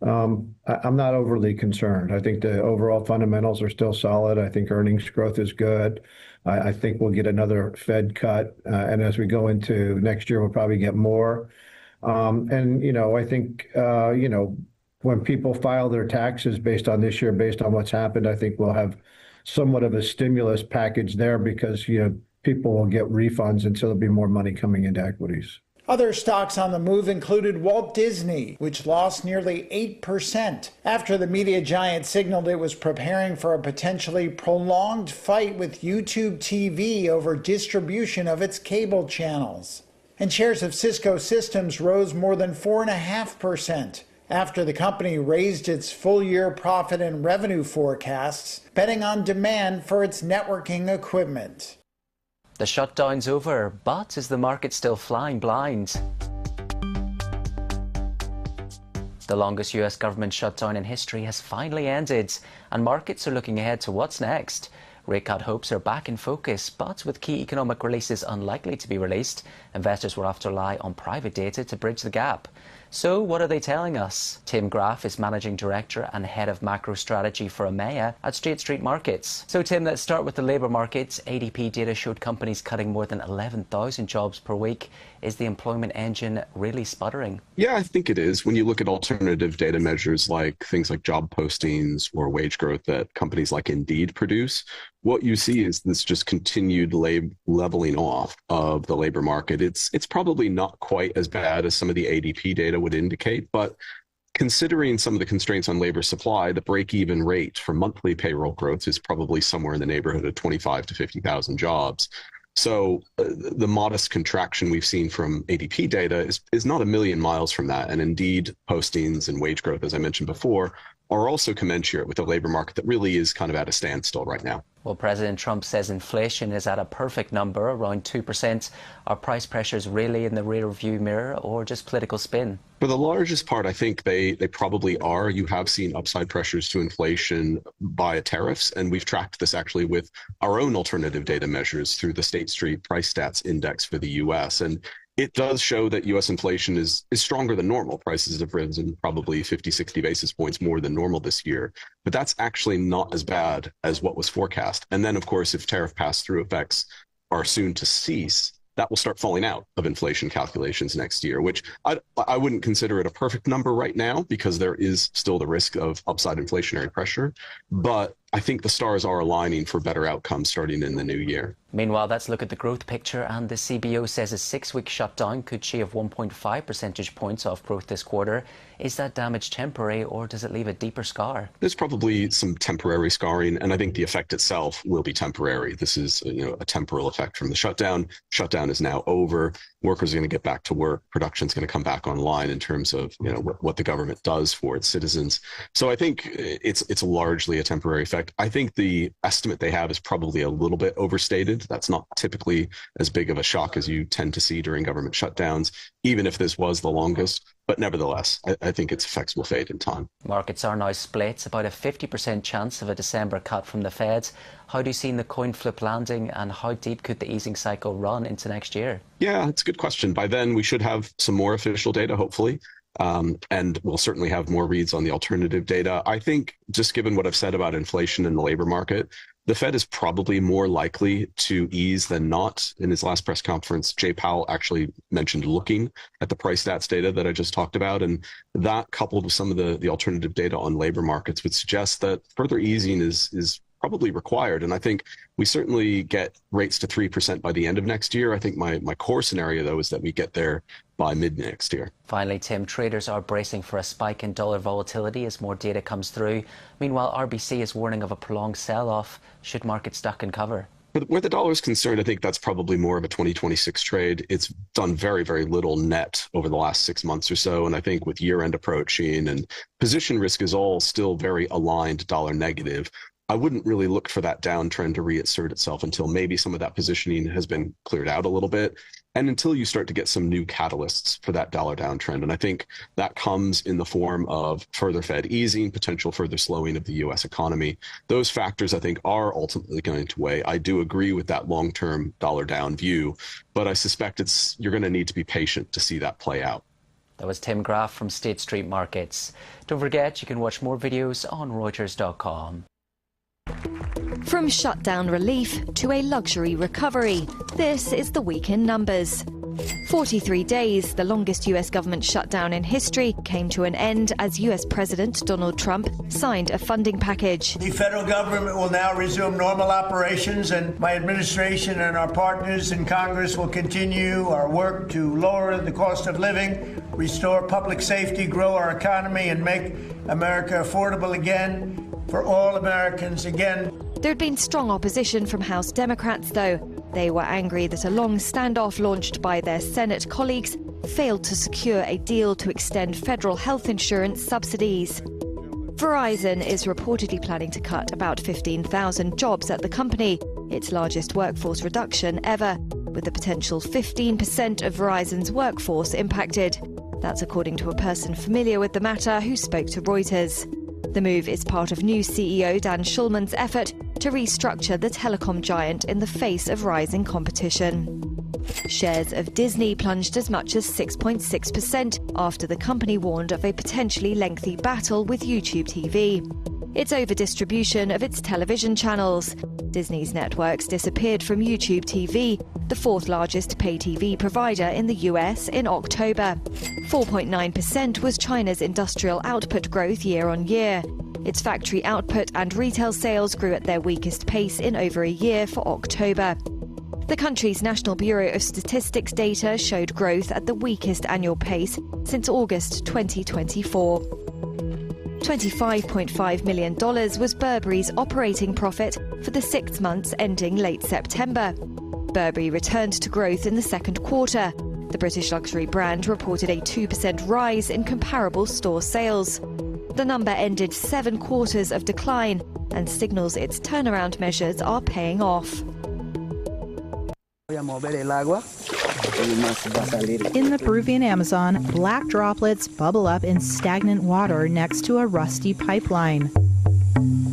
I'm not overly concerned. I think the overall fundamentals are still solid. I think earnings growth is good. I think we'll get another Fed cut. And as we go into next year, we'll probably get more. I think, when people file their taxes based on this year, based on what's happened, I think we'll have somewhat of a stimulus package there because, people will get refunds and so there'll be more money coming into equities. Other stocks on the move included Walt Disney, which lost nearly 8% after the media giant signaled it was preparing for a potentially prolonged fight with YouTube TV over distribution of its cable channels. And shares of Cisco Systems rose more than 4.5%. after the company raised its full-year profit and revenue forecasts, betting on demand for its networking equipment. The shutdown's over, but is the market still flying blind? The longest US government shutdown in history has finally ended, and markets are looking ahead to what's next. Rate cut hopes are back in focus, but with key economic releases unlikely to be released, investors will have to rely on private data to bridge the gap. So what are they telling us? Tim Graff is Managing Director and Head of Macro Strategy for EMEA at State Street Markets. So Tim, let's start with the labour markets. ADP data showed companies cutting more than 11,000 jobs per week. Is the employment engine really sputtering? Yeah, I think it is. When you look at alternative data measures like things like job postings or wage growth that companies like Indeed produce, what you see is this just continued leveling off of the labor market. It's probably not quite as bad as some of the ADP data would indicate, but considering some of the constraints on labor supply, the break-even rate for monthly payroll growth is probably somewhere in the neighborhood of 25 to 50,000 jobs. So the modest contraction we've seen from ADP data is not a million miles from that. And Indeed postings and wage growth, as I mentioned before, are also commensurate with a labor market that really is kind of at a standstill right now. Well, President Trump says inflation is at a perfect number, around 2%. Are price pressures really in the rear-view mirror or just political spin? For the largest part, I think they probably are. You have seen upside pressures to inflation via tariffs, and we've tracked this actually with our own alternative data measures through the State Street Price Stats Index for the U.S., and it does show that U.S. inflation is stronger than normal. Prices have risen probably 50, 60 basis points more than normal this year. But that's actually not as bad as what was forecast. And then, of course, if tariff pass-through effects are soon to cease, that will start falling out of inflation calculations next year, which I wouldn't consider it a perfect number right now because there is still the risk of upside inflationary pressure. But I think the stars are aligning for better outcomes starting in the new year. Meanwhile, let's look at the growth picture, and the CBO says a 6-week shutdown could shave 1.5 percentage points off growth this quarter. Is that damage temporary, or does it leave a deeper scar? There's probably some temporary scarring, and I think the effect itself will be temporary. This is a temporal effect from the shutdown. Shutdown is now over. Workers are going to get back to work. Production's going to come back online in terms of what the government does for its citizens. So I think it's largely a temporary effect. I think the estimate they have is probably a little bit overstated. That's not typically as big of a shock as you tend to see during government shutdowns, even if this was the longest. But nevertheless, I think its effects will fade in time. Markets are now split, about a 50% chance of a December cut from the Fed. How do you see the coin flip landing, and how deep could the easing cycle run into next year? Yeah, it's a good question. By then, we should have some more official data, hopefully. And we'll certainly have more reads on the alternative data. I think just given what I've said about inflation in the labor market, the Fed is probably more likely to ease than not. In his last press conference, Jay Powell actually mentioned looking at the price stats data that I just talked about. And that, coupled with some of the alternative data on labor markets, would suggest that further easing is probably required. And I think we certainly get rates to 3% by the end of next year. I think my core scenario, though, is that we get there by mid next year. Finally, Tim, traders are bracing for a spike in dollar volatility as more data comes through. Meanwhile, RBC is warning of a prolonged sell-off. Should markets duck and cover? Where the dollar is concerned, I think that's probably more of a 2026 trade. It's done very, very little net over the last 6 months or so. And I think with year-end approaching and position risk is all still very aligned dollar negative, I wouldn't really look for that downtrend to reassert itself until maybe some of that positioning has been cleared out a little bit, and until you start to get some new catalysts for that dollar downtrend. And I think that comes in the form of further Fed easing, potential further slowing of the U.S. economy. Those factors, I think, are ultimately going to weigh. I do agree with that long-term dollar down view, but I suspect you're going to need to be patient to see that play out. That was Tim Graff from State Street Markets. Don't forget, you can watch more videos on Reuters.com. From shutdown relief to a luxury recovery, this is the week in numbers. 43 days, the longest US government shutdown in history, came to an end as US President Donald Trump signed a funding package. The federal government will now resume normal operations, and my administration and our partners in Congress will continue our work to lower the cost of living, restore public safety, grow our economy, and make America affordable again for all Americans again. There had been strong opposition from House Democrats, though. They were angry that a long standoff launched by their Senate colleagues failed to secure a deal to extend federal health insurance subsidies. Verizon is reportedly planning to cut about 15,000 jobs at the company, its largest workforce reduction ever, with the potential 15% of Verizon's workforce impacted. That's according to a person familiar with the matter who spoke to Reuters. The move is part of new CEO Dan Schulman's effort to restructure the telecom giant in the face of rising competition. Shares of Disney plunged as much as 6.6% after the company warned of a potentially lengthy battle with YouTube TV. It's over-distribution of its television channels. Disney's networks disappeared from YouTube TV, the fourth largest pay TV provider in the US, in October. 4.9% was China's industrial output growth year on year. Its factory output and retail sales grew at their weakest pace in over a year for October. The country's National Bureau of Statistics data showed growth at the weakest annual pace since August 2024. $25.5 million was Burberry's operating profit for the 6 months ending late September. Burberry returned to growth in the second quarter. The British luxury brand reported a 2% rise in comparable store sales. The number ended 7 quarters of decline and signals its turnaround measures are paying off. In the Peruvian Amazon, black droplets bubble up in stagnant water next to a rusty pipeline.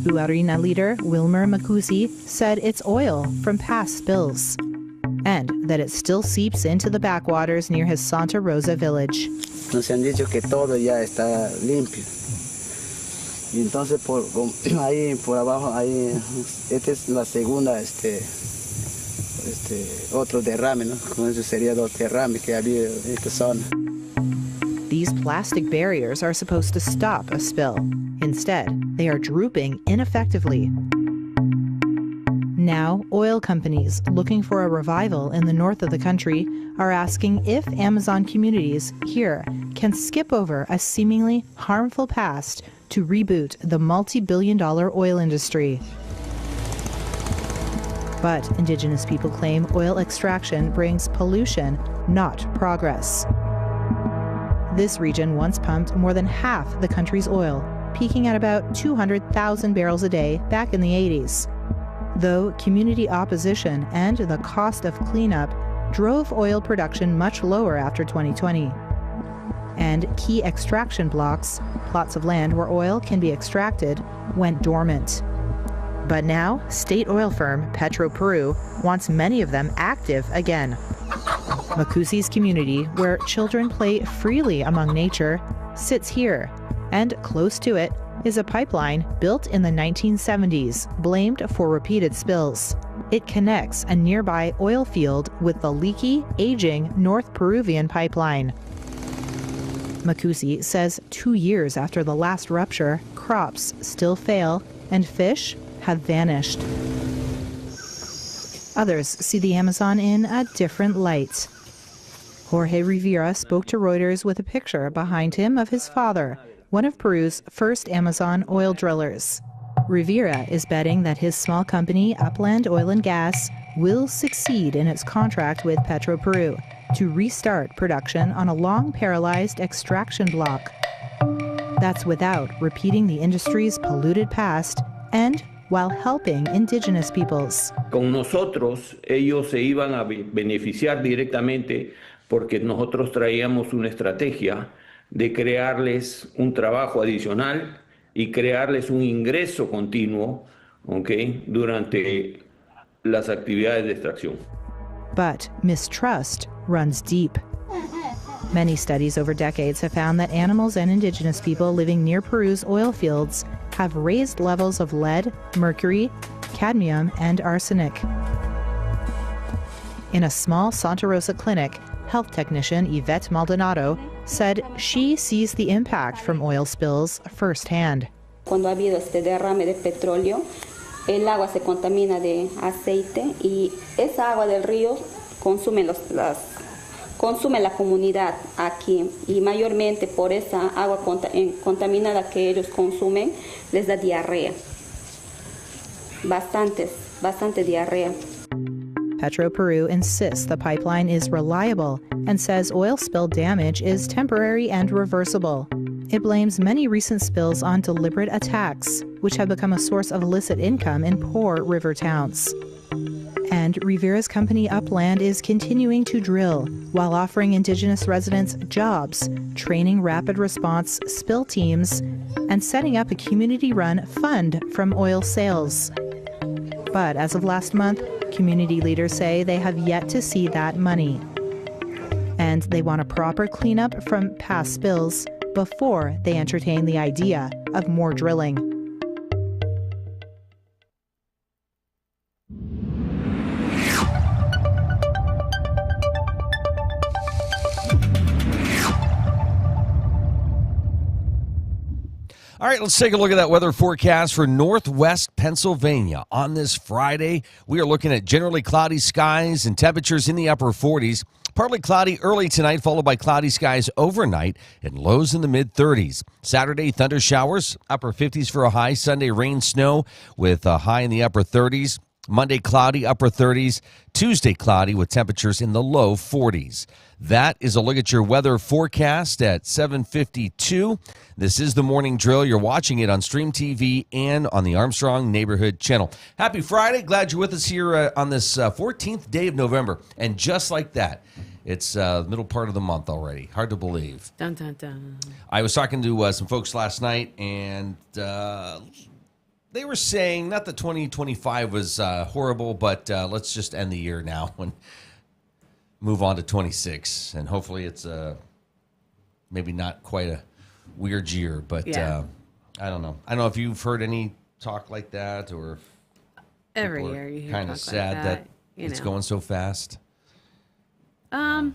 Uarina leader Wilmer Macusi said it's oil from past spills, and that it still seeps into the backwaters near his Santa Rosa village. Nos han dicho que todo ya está limpio. Y entonces ahí por abajo, ahí, esta es la segunda, otro derrame, ¿no? Como eso sería dos derrames que había en esta zona. These plastic barriers are supposed to stop a spill. Instead, they are drooping ineffectively. Now, oil companies looking for a revival in the north of the country are asking if Amazon communities here can skip over a seemingly harmful past to reboot the multi-billion-dollar oil industry. But indigenous people claim oil extraction brings pollution, not progress. This region once pumped more than half the country's oil, peaking at about 200,000 barrels a day back in the 80s. Though community opposition and the cost of cleanup drove oil production much lower after 2020. And key extraction blocks, plots of land where oil can be extracted, went dormant. But now, state oil firm Petroperu wants many of them active again. Macusi's community, where children play freely among nature, sits here, and close to it is a pipeline built in the 1970s, blamed for repeated spills. It connects a nearby oil field with the leaky, aging North Peruvian pipeline. Macusi says 2 years after the last rupture, crops still fail and fish have vanished. Others see the Amazon in a different light. Jorge Rivera spoke to Reuters with a picture behind him of his father, one of Peru's first Amazon oil drillers. Rivera is betting that his small company, Upland Oil and Gas, will succeed in its contract with Petroperu to restart production on a long-paralyzed extraction block. That's without repeating the industry's polluted past and while helping indigenous peoples. Con nosotros, ellos se iban a beneficiar directamente porque nosotros traíamos una estrategia de crearles un trabajo adicional y crearles un ingreso continuo, ¿okay?, durante las actividades de extracción. But mistrust runs deep. Many studies over decades have found that animals and indigenous people living near Peru's oil fields have raised levels of lead, mercury, cadmium, and arsenic. In a small Santa Rosa clinic, health technician Yvette Maldonado said she sees the impact from oil spills firsthand. Cuando ha habido este derrame de petróleo, el agua se contamina de aceite y esa agua del río consume la comunidad aquí y mayormente por esa agua contaminada que ellos consumen les da diarrea. Bastante diarrea. Petroperu insists the pipeline is reliable and says oil spill damage is temporary and reversible. It blames many recent spills on deliberate attacks, which have become a source of illicit income in poor river towns. And Rivera's company Upland is continuing to drill while offering indigenous residents jobs, training rapid response spill teams, and setting up a community-run fund from oil sales. But as of last month, community leaders say they have yet to see that money. And they want a proper cleanup from past spills before they entertain the idea of more drilling. All right, let's take a look at that weather forecast for northwest Pennsylvania. On this Friday, we are looking at generally cloudy skies and temperatures in the upper 40s. Partly cloudy early tonight, followed by cloudy skies overnight and lows in the mid-30s. Saturday, thunder showers, upper 50s for a high. Sunday, rain, snow with a high in the upper 30s. Monday, cloudy, upper 30s. Tuesday, cloudy with temperatures in the low 40s. That is a look at your weather forecast at 7:52. This is the Morning Drill. You're watching it on Stream TV and on the Armstrong Neighborhood Channel. Happy Friday. Glad you're with us here on this 14th day of November. And just like that, it's the middle part of the month already. Hard to believe. Dun, dun, dun. I was talking to some folks last night, and they were saying, not that 2025 was horrible, but let's just end the year now and move on to 26. And hopefully it's maybe not quite a weird year, but Yeah. I don't know. I don't know if you've heard any talk like that, or if Every people are year you hear kind of talk like sad that, it's know. going so fast. I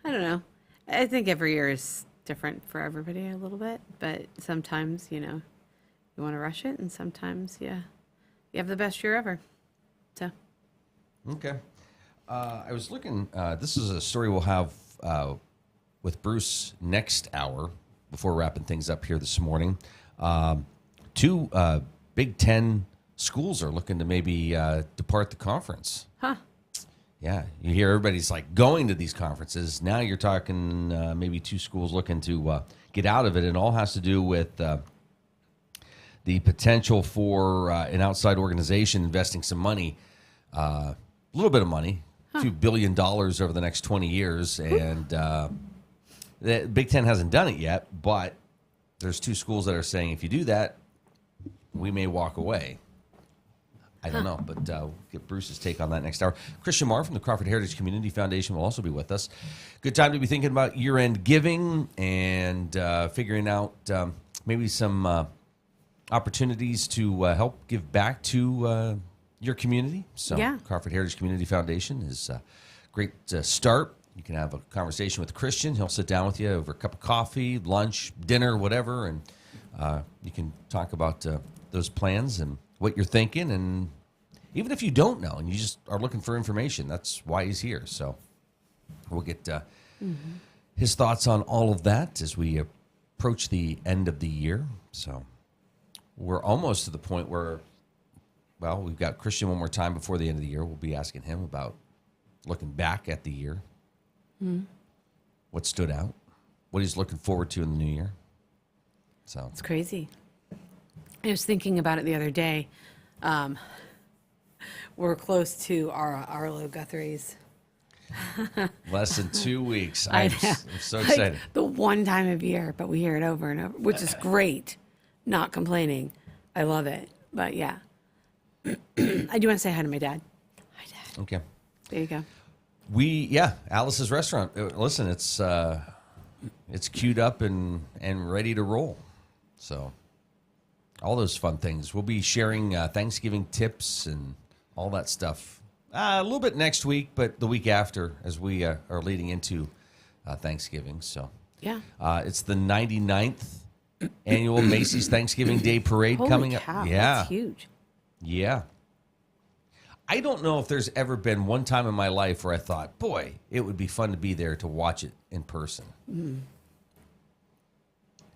don't know. I think every year is different for everybody a little bit, but sometimes, you want to rush it, and sometimes, you have the best year ever. So. Okay. I was looking, this is a story we'll have with Bruce next hour before wrapping things up here this morning. Two Big Ten schools are looking to maybe depart the conference. Huh. Yeah, you hear everybody's like going to these conferences. Now you're talking maybe two schools looking to get out of it. It all has to do with the potential for an outside organization investing some money, a little bit of money, a few $1 billion over the next 20 years. And the Big Ten hasn't done it yet, but there's two schools that are saying if you do that, we may walk away. I don't know, but we'll get Bruce's take on that next hour. Christian Maher from the Crawford Heritage Community Foundation will also be with us. Good time to be thinking about year-end giving and figuring out maybe some opportunities to help give back to your community. So Yeah. Crawford Heritage Community Foundation is a great start. You can have a conversation with Christian. He'll sit down with you over a cup of coffee, lunch, dinner, whatever, and you can talk about those plans and what you're thinking. And even if you don't know and you just are looking for information, that's why he's here. So we'll get his thoughts on all of that as we approach the end of the year. So we're almost to the point where, well, we've got Christian one more time before the end of the year. We'll be asking him about looking back at the year, what stood out, what he's looking forward to in the new year. So It's crazy. I was thinking about it the other day. We're close to our Arlo Guthrie's. Less than 2 weeks. I'm so excited. Like the one time of year, but we hear it over and over, which is great. Not complaining. I love it. But yeah. I do want to say hi to my dad. Hi, Dad. Okay. There you go. Alice's Restaurant. Listen, it's queued up and ready to roll. So all those fun things. We'll be sharing Thanksgiving tips and all that stuff a little bit next week, but the week after as we are leading into Thanksgiving. So yeah, it's the 99th annual Macy's Thanksgiving Day Parade coming up. Cow, Yeah, that's huge. Yeah. I don't know if there's ever been one time in my life where I thought, boy, it would be fun to be there to watch it in person. Mm.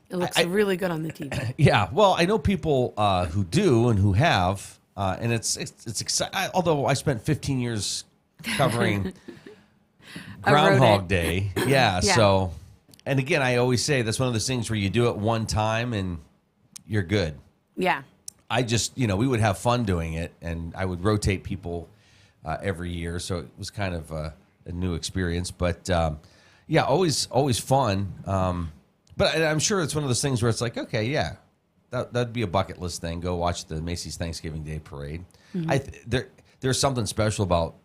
It looks really good on the TV. Yeah, well, I know people who do and who have, and it's exciting. Although I spent 15 years covering Groundhog Day. Yeah, so, and again, I always say that's one of those things where you do it one time and you're good. Yeah. I just, we would have fun doing it, and I would rotate people every year, so it was kind of a new experience. But, always fun. But I'm sure it's one of those things where it's like, okay, yeah, that'd be a bucket list thing. Go watch the Macy's Thanksgiving Day Parade. Mm-hmm. There's something special about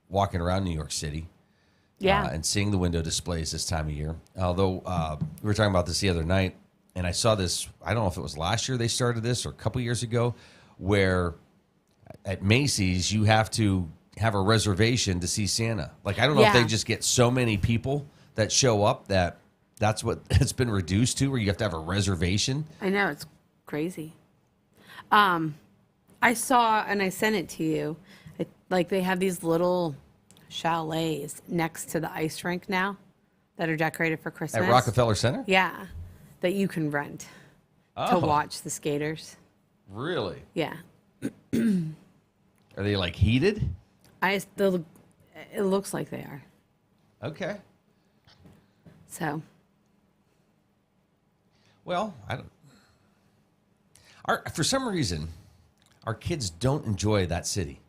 walking around New York City and seeing the window displays this time of year. Although we were talking about this the other night, and I saw this, I don't know if it was last year they started this or a couple years ago, where at Macy's you have to have a reservation to see Santa. Like, I don't know if they just get so many people that show up that's what it's been reduced to, where you have to have a reservation. I know, it's crazy. I saw, and I sent it to you, like they have these little chalets next to the ice rink now that are decorated for Christmas. At Rockefeller Center? Yeah. That you can rent to watch the skaters. Really? Yeah. Are they like heated? It looks like they are. Okay. So. Well, for some reason, our kids don't enjoy that city.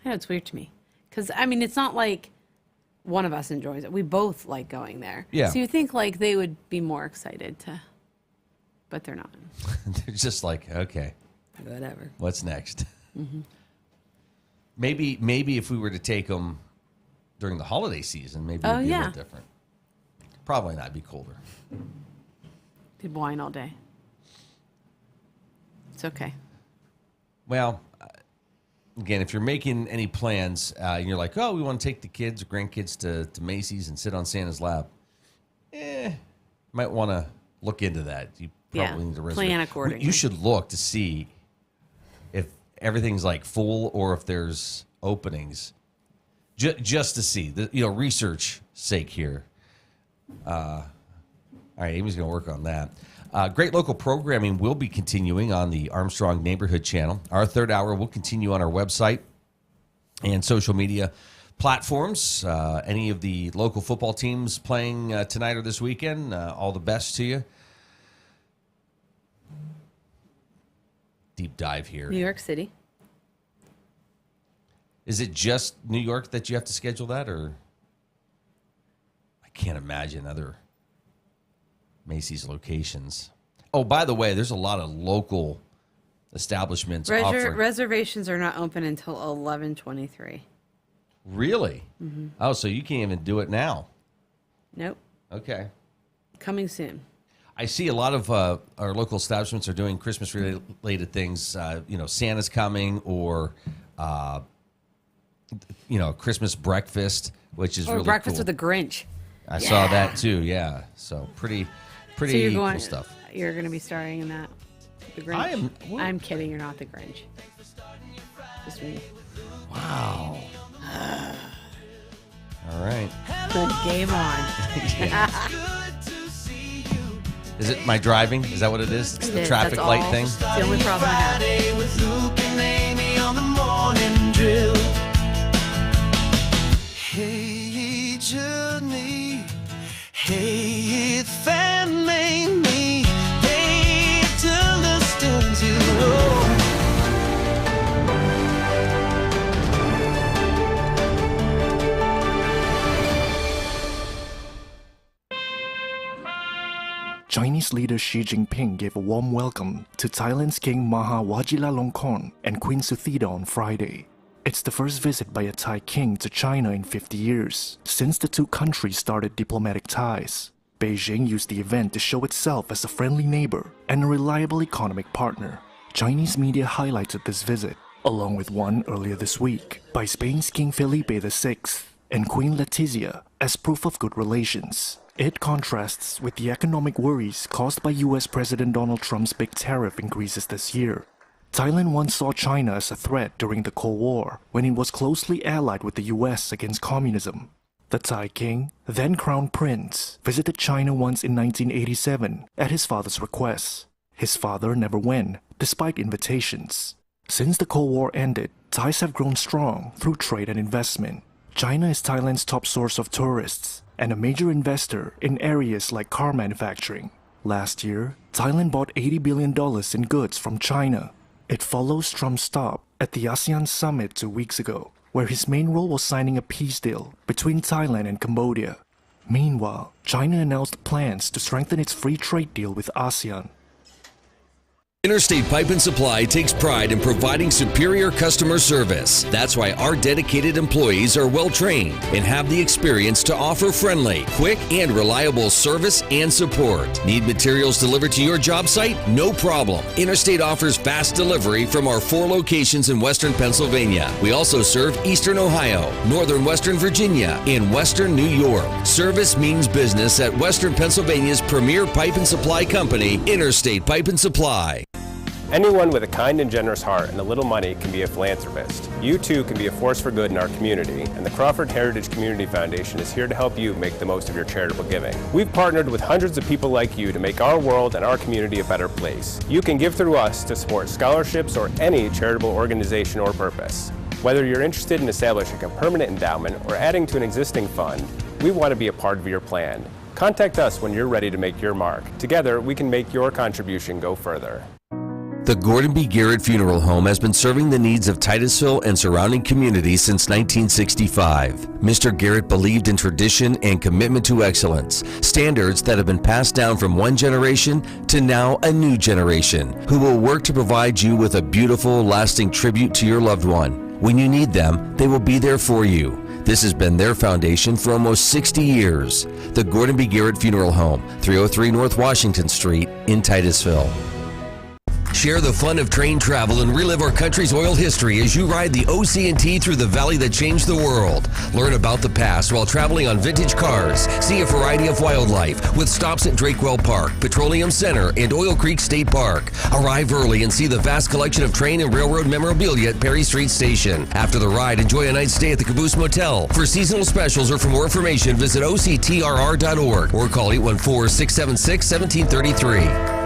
I know, it's weird to me. Because, it's not like one of us enjoys it. We both like going there. Yeah. So you think like they would be more excited to, but they're not. They're just like, okay. Whatever. What's next? Mm-hmm. Maybe if we were to take them during the holiday season, maybe it'd be a little different. Probably not. It'd be colder. Did wine all day. It's okay. Well, again, if you're making any plans and you're like, oh, we want to take the kids or grandkids to Macy's and sit on Santa's lap, might want to look into that. You probably need to plan accordingly. You should look to see if everything's like full or if there's openings, just to see the research sake here. All right, Amy's going to work on that. Great local programming will be continuing on the Armstrong Neighborhood Channel. Our third hour will continue on our website and social media platforms. Any of the local football teams playing tonight or this weekend, all the best to you. Deep dive here. New York City. Is it just New York that you have to schedule that, or I can't imagine other Macy's locations. Oh, by the way, there's a lot of local establishments offering. Reservations are not open until 11/23. Really? Mm-hmm. Oh, so you can't even do it now? Nope. Okay. Coming soon. I see a lot of our local establishments are doing Christmas-related things. Santa's coming, or Christmas breakfast, which is really breakfast cool. with the Grinch. I saw that too. Yeah, so pretty so you're cool stuff. You're going to be starring in that. The Grinch. I'm kidding. You're not the Grinch. Just me. Wow. All right. Good, game on. Is it my driving? Is that what it is? It's the traffic That's light all. thing? It's the only problem I have. With Luke and Amy on the morning drill. Hey, journey. Hey, it fan made me. Hey, to the stones you Chinese leader Xi Jinping gave a warm welcome to Thailand's King Maher Vajiralongkorn and Queen Suthida on Friday. It's the first visit by a Thai king to China in 50 years, since the two countries started diplomatic ties. Beijing used the event to show itself as a friendly neighbor and a reliable economic partner. Chinese media highlighted this visit, along with one earlier this week by Spain's King Felipe VI and Queen Letizia, as proof of good relations. It contrasts with the economic worries caused by US President Donald Trump's big tariff increases this year. Thailand once saw China as a threat during the Cold War, when it was closely allied with the US against communism. The Thai king, then crown prince, visited China once in 1987 at his father's request. His father never went, despite invitations. Since the Cold War ended, ties have grown strong through trade and investment. China is Thailand's top source of tourists and a major investor in areas like car manufacturing. Last year, Thailand bought $80 billion in goods from China. It follows Trump's stop at the ASEAN summit 2 weeks ago, where his main role was signing a peace deal between Thailand and Cambodia. Meanwhile, China announced plans to strengthen its free trade deal with ASEAN. Interstate Pipe and Supply takes pride in providing superior customer service. That's why our dedicated employees are well trained and have the experience to offer friendly, quick, and reliable service and support. Need materials delivered to your job site? No problem. Interstate offers fast delivery from our 4 locations in Western Pennsylvania. We also serve Eastern Ohio, Northern Western Virginia, and Western New York. Service means business at Western Pennsylvania's premier pipe and supply company, Interstate Pipe and Supply. Anyone with a kind and generous heart and a little money can be a philanthropist. You too can be a force for good in our community, and the Crawford Heritage Community Foundation is here to help you make the most of your charitable giving. We've partnered with hundreds of people like you to make our world and our community a better place. You can give through us to support scholarships or any charitable organization or purpose. Whether you're interested in establishing a permanent endowment or adding to an existing fund, we want to be a part of your plan. Contact us when you're ready to make your mark. Together, we can make your contribution go further. The Gordon B. Garrett Funeral Home has been serving the needs of Titusville and surrounding communities since 1965. Mr. Garrett believed in tradition and commitment to excellence, standards that have been passed down from one generation to now a new generation, who will work to provide you with a beautiful, lasting tribute to your loved one. When you need them, they will be there for you. This has been their foundation for almost 60 years. The Gordon B. Garrett Funeral Home, 303 North Washington Street in Titusville. Share the fun of train travel and relive our country's oil history as you ride the OC&T through the valley that changed the world. Learn about the past while traveling on vintage cars. See a variety of wildlife with stops at Drakewell Park, Petroleum Center, and Oil Creek State Park. Arrive early and see the vast collection of train and railroad memorabilia at Perry Street Station. After the ride, enjoy a night's stay at the Caboose Motel. For seasonal specials or for more information, visit octrr.org or call 814-676-1733.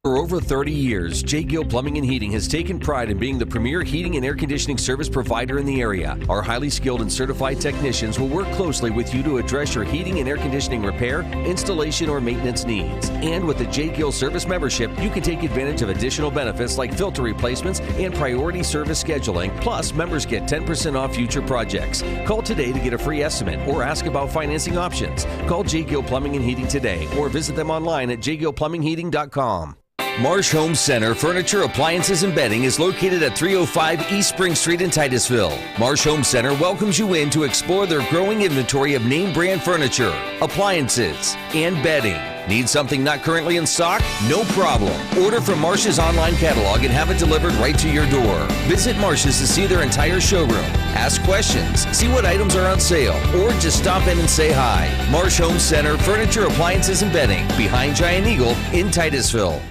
For over 30 years, J. Gill Plumbing and Heating has taken pride in being the premier heating and air conditioning service provider in the area. Our highly skilled and certified technicians will work closely with you to address your heating and air conditioning repair, installation, or maintenance needs. And with the J. Gill Service membership, you can take advantage of additional benefits like filter replacements and priority service scheduling. Plus, members get 10% off future projects. Call today to get a free estimate or ask about financing options. Call J. Gill Plumbing and Heating today or visit them online at jgillplumbingheating.com. Marsh Home Center Furniture, Appliances, and Bedding is located at 305 East Spring Street in Titusville. Marsh Home Center welcomes you in to explore their growing inventory of name brand furniture, appliances, and bedding. Need something not currently in stock? No problem. Order from Marsh's online catalog and have it delivered right to your door. Visit Marsh's to see their entire showroom. Ask questions, see what items are on sale, or just stop in and say hi. Marsh Home Center Furniture, Appliances, and Bedding, behind Giant Eagle in Titusville.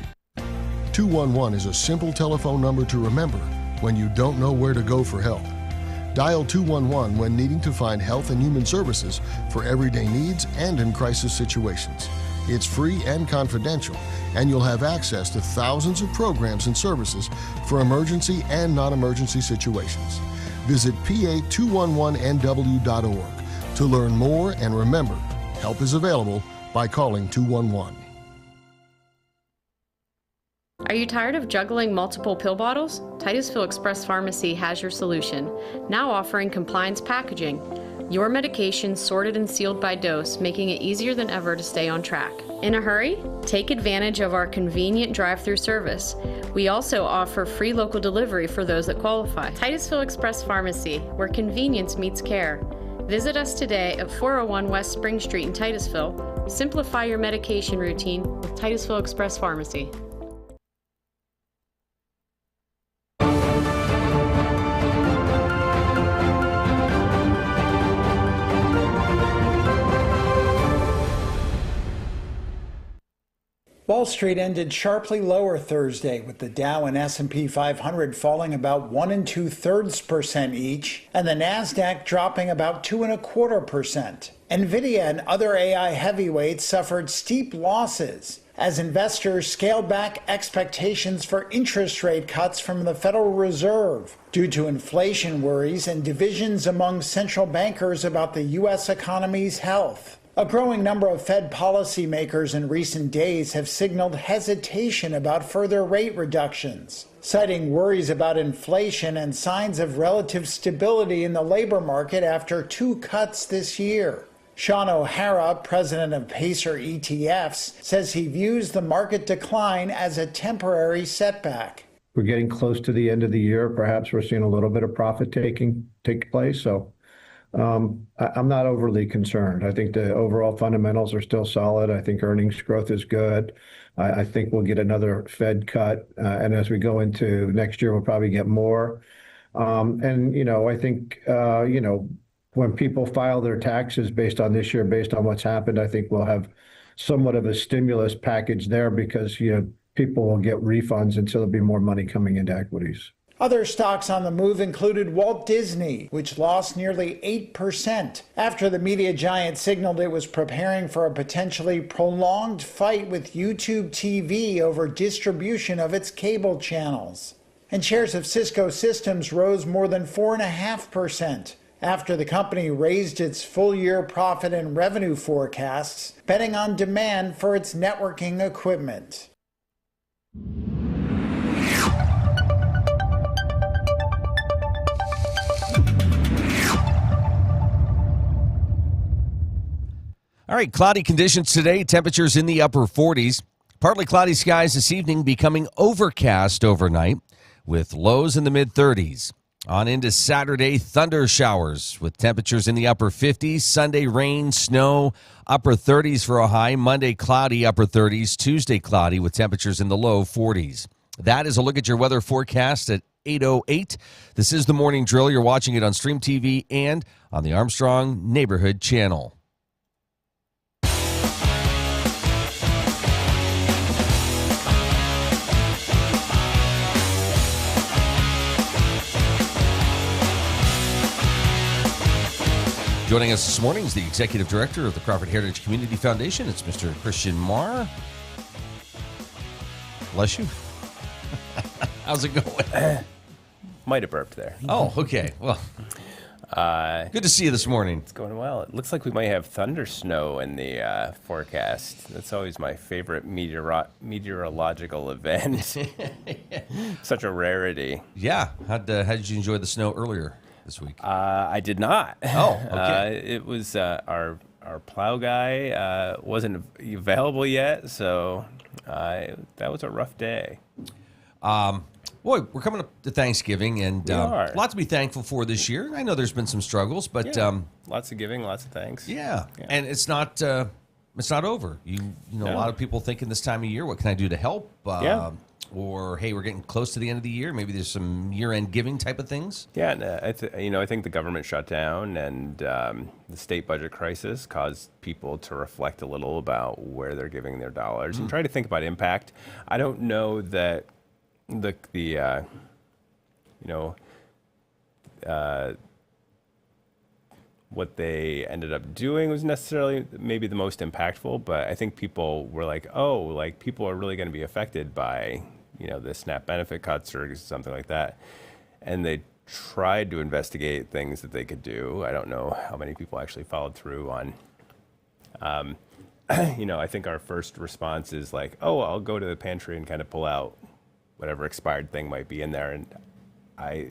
211 is a simple telephone number to remember when you don't know where to go for help. Dial 211 when needing to find health and human services for everyday needs and in crisis situations. It's free and confidential, and you'll have access to thousands of programs and services for emergency and non-emergency situations. Visit pa211nw.org to learn more, and remember, help is available by calling 211. Are you tired of juggling multiple pill bottles? Titusville Express Pharmacy has your solution, now offering compliance packaging. Your medication sorted and sealed by dose, making it easier than ever to stay on track. In a hurry? Take advantage of our convenient drive-through service. We also offer free local delivery for those that qualify. Titusville Express Pharmacy, where convenience meets care. Visit us today at 401 West Spring Street in Titusville. Simplify your medication routine with Titusville Express Pharmacy. Wall Street ended sharply lower Thursday, with the Dow and S&P 500 falling about 1 2/3% each, and the Nasdaq dropping about 2.25%. Nvidia and other AI heavyweights suffered steep losses as investors scaled back expectations for interest rate cuts from the Federal Reserve due to inflation worries and divisions among central bankers about the U.S. economy's health. A growing number of Fed policymakers in recent days have signaled hesitation about further rate reductions, citing worries about inflation and signs of relative stability in the labor market after 2 cuts this year. Sean O'Hara, president of Pacer ETFs, says he views the market decline as a temporary setback. We're getting close to the end of the year. Perhaps we're seeing a little bit of profit take place. So I'm not overly concerned. I think the overall fundamentals are still solid. I think earnings growth is good. I think we'll get another Fed cut. And as we go into next year, we'll probably get more. I think, when people file their taxes based on this year, based on what's happened, I think we'll have somewhat of a stimulus package there because, people will get refunds and so there'll be more money coming into equities. Other stocks on the move included Walt Disney, which lost nearly 8% after the media giant signaled it was preparing for a potentially prolonged fight with YouTube TV over distribution of its cable channels. And shares of Cisco Systems rose more than 4.5% after the company raised its full-year profit and revenue forecasts, betting on demand for its networking equipment. All right, cloudy conditions today. Temperatures in the upper 40s. Partly cloudy skies this evening, becoming overcast overnight with lows in the mid-30s. On into Saturday, thunder showers with temperatures in the upper 50s. Sunday, rain, snow, upper 30s for a high. Monday, cloudy, upper 30s. Tuesday, cloudy with temperatures in the low 40s. That is a look at your weather forecast at 8:08. This is the Morning Drill. You're watching it on Stream TV and on the Armstrong Neighborhood Channel. Joining us this morning is the Executive Director of the Crawford Heritage Community Foundation. It's Mr. Christian Maher. Bless you. How's it going? Might have burped there. Oh, okay. Well, good to see you this morning. It's going well. It looks like we might have thunder snow in the forecast. That's always my favorite meteorological event. Such a rarity. Yeah. How did you enjoy the snow earlier this week? I did not. Oh, okay. It was our plow guy wasn't available yet, so that was a rough day. Boy, we're coming up to Thanksgiving, and a lot to be thankful for this year. I know there's been some struggles, but lots of giving, lots of thanks. Yeah, and it's not over. You know, a lot of people think in this time of year, what can I do to help? Or, hey, we're getting close to the end of the year. Maybe there's some year-end giving type of things. Yeah, and I think the government shutdown and the state budget crisis caused people to reflect a little about where they're giving their dollars and try to think about impact. I don't know that what they ended up doing was necessarily maybe the most impactful, but I think people were like, people are really going to be affected by the SNAP benefit cuts or something like that. And they tried to investigate things that they could do. I don't know how many people actually followed through on, I think our first response is like, I'll go to the pantry and kind of pull out whatever expired thing might be in there. And I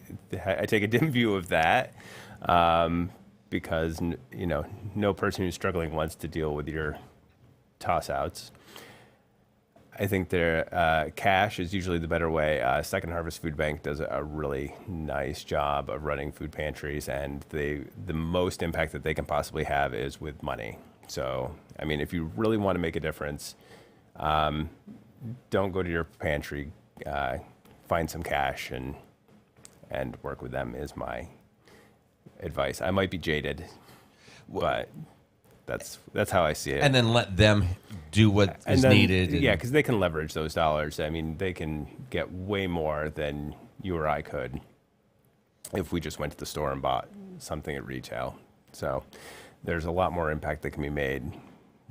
take a dim view of that. because, no person who's struggling wants to deal with your toss-outs. I think cash is usually the better way. Second Harvest Food Bank does a really nice job of running food pantries, and the most impact that they can possibly have is with money. So, I mean, if you really want to make a difference, don't go to your pantry. Find some cash and work with them is my advice. I might be jaded, but that's how I see it. And then let them do what is needed. Yeah, because they can leverage those dollars. I mean, they can get way more than you or I could if we just went to the store and bought something at retail. So there's a lot more impact that can be made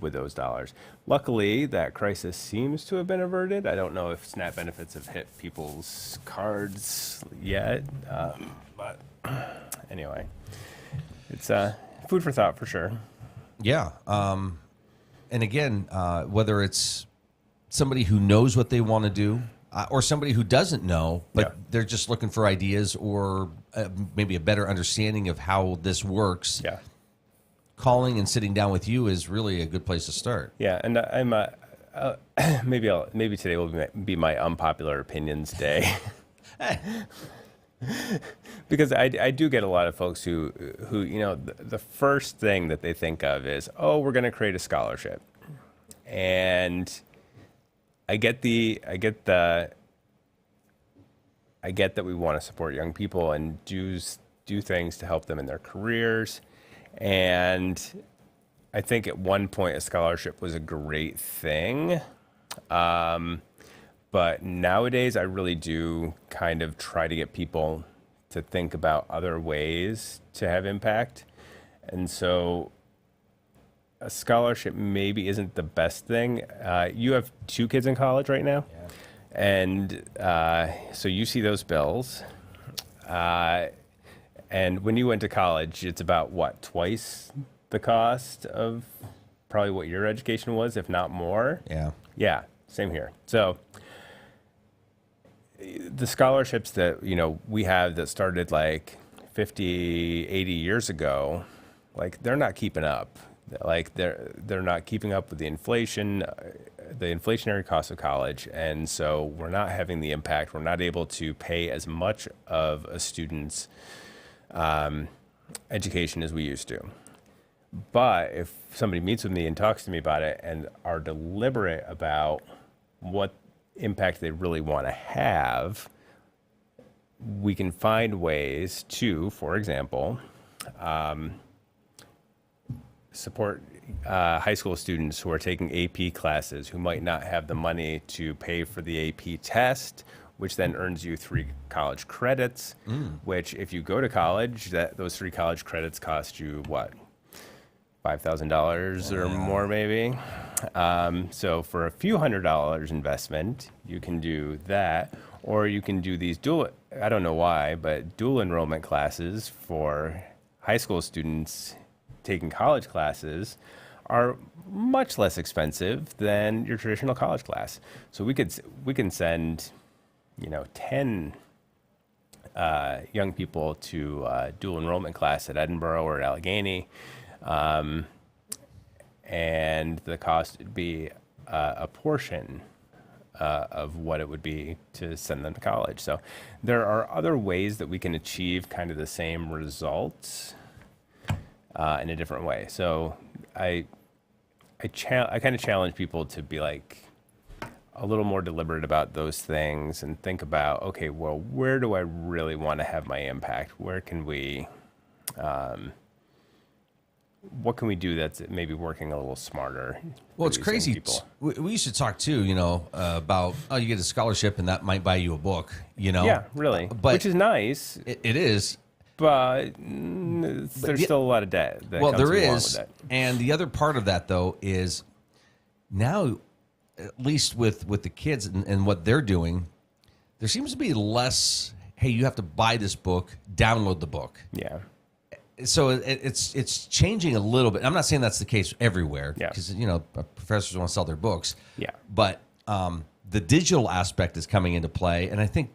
with those dollars. Luckily, that crisis seems to have been averted. I don't know if SNAP benefits have hit people's cards yet, but anyway, it's food for thought for sure. Yeah. And again, whether it's somebody who knows what they want to do or somebody who doesn't know, but they're just looking for ideas or maybe a better understanding of how this works. Yeah. Calling and sitting down with you is really a good place to start. Yeah, and I'm maybe today will be my unpopular opinions day, because I do get a lot of folks who the first thing that they think of is, oh, we're going to create a scholarship, and I get that we want to support young people and do things to help them in their careers. And I think at one point a scholarship was a great thing. But nowadays I really do kind of try to get people to think about other ways to have impact. And so a scholarship maybe isn't the best thing. You have 2 kids in college right now. Yeah. And so you see those bills. And when you went to college, it's about, what, twice the cost of probably what your education was, if not more? Yeah. Yeah, same here. So the scholarships that, we have that started like 50, 80 years ago, like they're not keeping up. Like they're not keeping up with the inflation, the inflationary cost of college. And so we're not having the impact. We're not able to pay as much of a student's education as we used to. But if somebody meets with me and talks to me about it and are deliberate about what impact they really want to have, we can find ways to, for example, support high school students who are taking AP classes who might not have the money to pay for the AP test, which then earns you 3 college credits, which if you go to college, those 3 college credits cost you, what, $5,000 or more maybe? So for a few $100 investment, you can do that, or you can do these dual enrollment classes for high school students taking college classes are much less expensive than your traditional college class. So we can send 10 young people to a dual enrollment class at Edinburgh or at Allegheny, and the cost would be a portion of what it would be to send them to college. So there are other ways that we can achieve kind of the same results in a different way. So I kind of challenge people to be like a little more deliberate about those things and think about, okay, well, where do I really want to have my impact? Where can we, what can we do that's maybe working a little smarter? Well, it's crazy. We used to talk too, about, you get a scholarship and that might buy you a book, Yeah, really. But which is nice. It is. But there's still a lot of debt that comes along with that. And the other part of that, though, is now, at least with the kids and what they're doing, there seems to be less, hey, you have to buy this book, download the book. Yeah. So it's changing a little bit. I'm not saying that's the case everywhere, because professors want to sell their books. Yeah. But the digital aspect is coming into play, and I think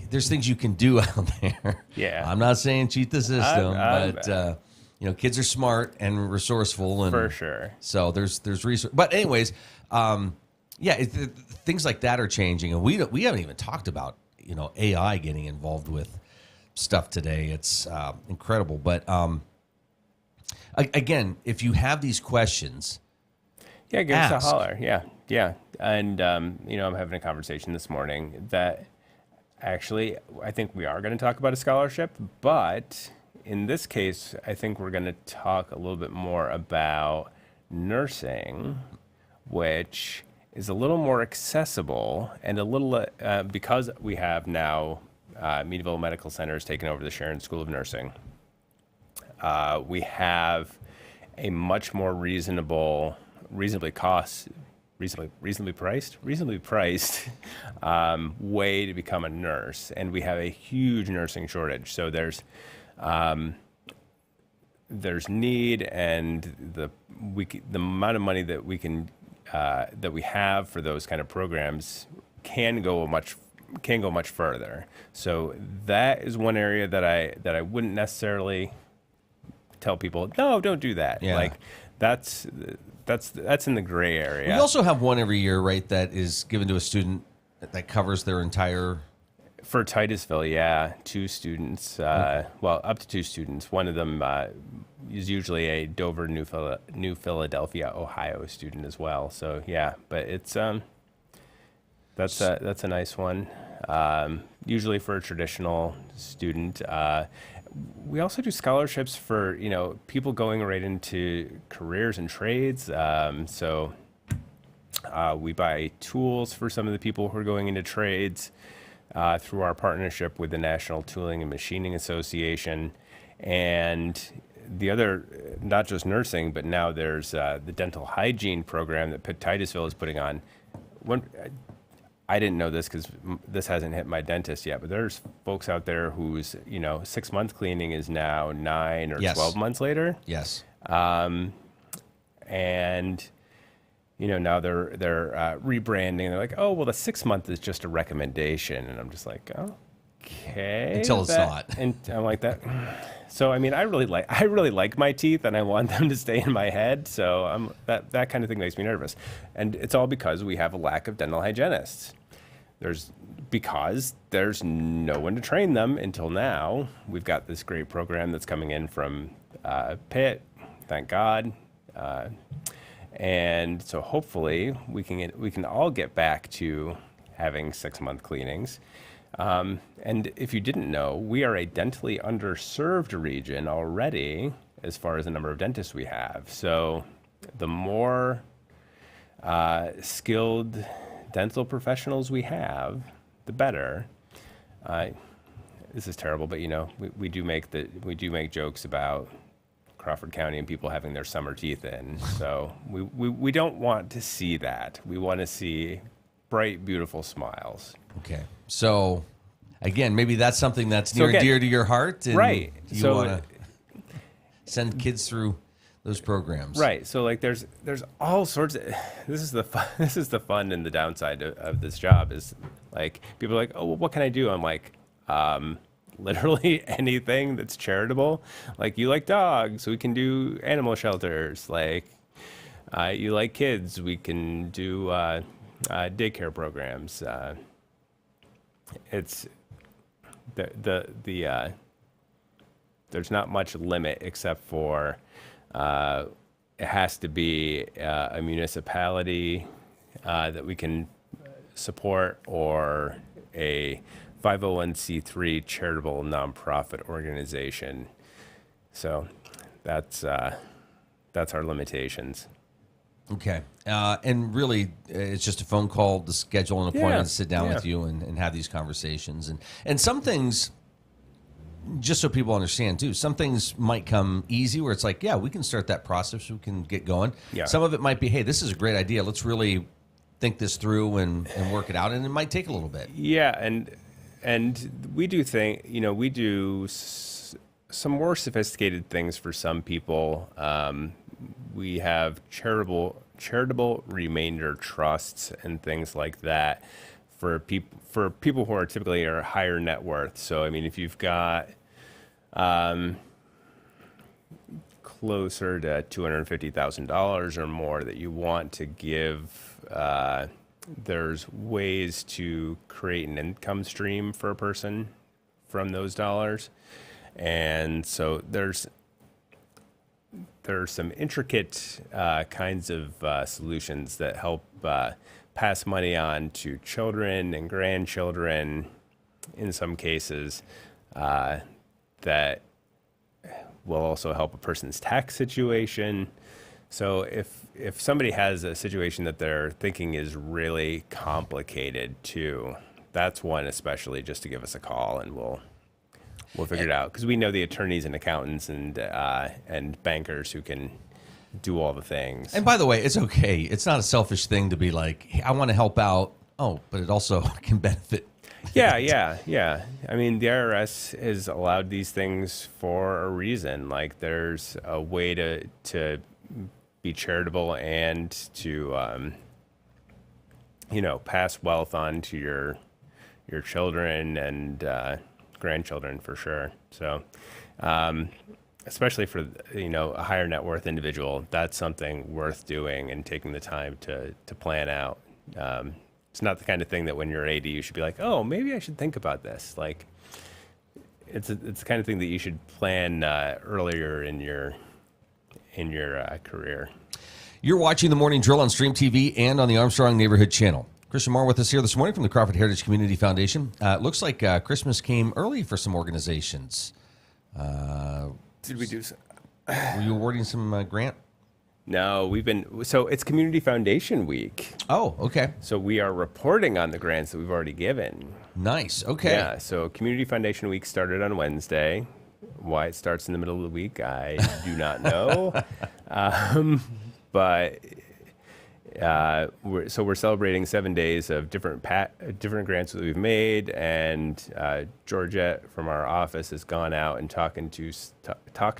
there's things you can do out there. Yeah. I'm not saying cheat the system, but kids are smart and resourceful, and for sure. So there's research. But anyways, things like that are changing, and we haven't even talked about AI getting involved with stuff today. It's incredible. But again, if you have these questions, give us a holler. Yeah. And I'm having a conversation this morning that actually I think we are going to talk about a scholarship, but in this case, I think we're going to talk a little bit more about nursing, which is a little more accessible and a little because we have now Meadville Medical Center has taken over the Sharon School of Nursing. We have a much more reasonably priced way to become a nurse, and we have a huge nursing shortage. So there's need, and the amount of money that we can that we have for those kind of programs can go much further. So that is one area that I wouldn't necessarily tell people, no, don't do that. Yeah. Like that's in the gray area. We also have one every year, right, that is given to a student that covers their entire... For Titusville, yeah, 2 students, up to 2 students. One of them is usually a Dover, New Philadelphia, Ohio student as well. So yeah, but it's that's a nice one. Usually for a traditional student. We also do scholarships for people going right into careers and trades. So we buy tools for some of the people who are going into trades. Through our partnership with the National Tooling and Machining Association. And the other, not just nursing, but now there's the dental hygiene program that Titusville is putting on. I didn't know this because this hasn't hit my dentist yet, but there's folks out there whose 6-month cleaning is now 9 or 12 months later. Yes. And now they're rebranding. They're like, oh, well, the 6-month is just a recommendation. And I'm just like, okay. Until it's not. And I'm like that. So, I mean, I really like my teeth, and I want them to stay in my head. So that kind of thing makes me nervous. And it's all because we have a lack of dental hygienists. Because there's no one to train them until now. We've got this great program that's coming in from Pitt, thank God. And so hopefully we can all get back to having 6-month cleanings. And if you didn't know, we are a dentally underserved region already as far as the number of dentists we have. So the more skilled dental professionals we have, the better. This is terrible, but we do make jokes about Crawford County and people having their summer teeth in. So we don't want to see that. We want to see bright, beautiful smiles. Okay. So again, maybe that's something that's near and dear to your heart. And right. You want to send kids through those programs. Right. So like there's all sorts of, this is the fun and the downside of this job is like people are like, oh, well, what can I do? I'm like, literally anything that's charitable. Like you like dogs, we can do animal shelters. Like you like kids, we can do daycare programs. It's the there's not much limit except for it has to be a municipality that we can support or a 501c3 charitable nonprofit organization. So that's our limitations. Okay. And really, it's just a phone call to schedule an appointment, to sit down with you and have these conversations. And some things, just so people understand too, some things might come easy where it's like, yeah, we can start that process, we can get going. Yeah. Some of it might be, hey, this is a great idea. Let's really think this through and work it out. And it might take a little bit. Yeah. And we do we do some more sophisticated things for some people. We have charitable remainder trusts and things like that for people who are typically are higher net worth. So I mean, if you've got closer to $250,000 or more that you want to give, there's ways to create an income stream for a person from those dollars. And so there's some intricate kinds of solutions that help pass money on to children and grandchildren in some cases that will also help a person's tax situation. So if somebody has a situation that they're thinking is really complicated too, that's one especially, just to give us a call and we'll figure it out, because we know the attorneys and accountants and bankers who can do all the things. And by the way, it's okay. It's not a selfish thing to be like, hey, I want to help out. Oh, but it also can benefit. Yeah. I mean, the IRS has allowed these things for a reason. Like, there's a way to be charitable and to, pass wealth on to your children and grandchildren for sure. So, especially for a higher net worth individual, that's something worth doing and taking the time to plan out. It's not the kind of thing that when you're 80 you should be like, oh, maybe I should think about this. Like, it's the kind of thing that you should plan earlier in your career. You're watching The Morning Drill on Stream TV and on the Armstrong Neighborhood Channel. Christian Maher with us here this morning from the Crawford Heritage Community Foundation. It looks like Christmas came early for some organizations. Did we do so? Were you awarding some grant? No, so it's Community Foundation Week. Oh, okay. So we are reporting on the grants that we've already given. Nice, okay. Yeah, so Community Foundation Week started on Wednesday. Why it starts in the middle of the week, I do not know. But we're celebrating 7 days of different grants that we've made, and Georgette from our office has gone out and talked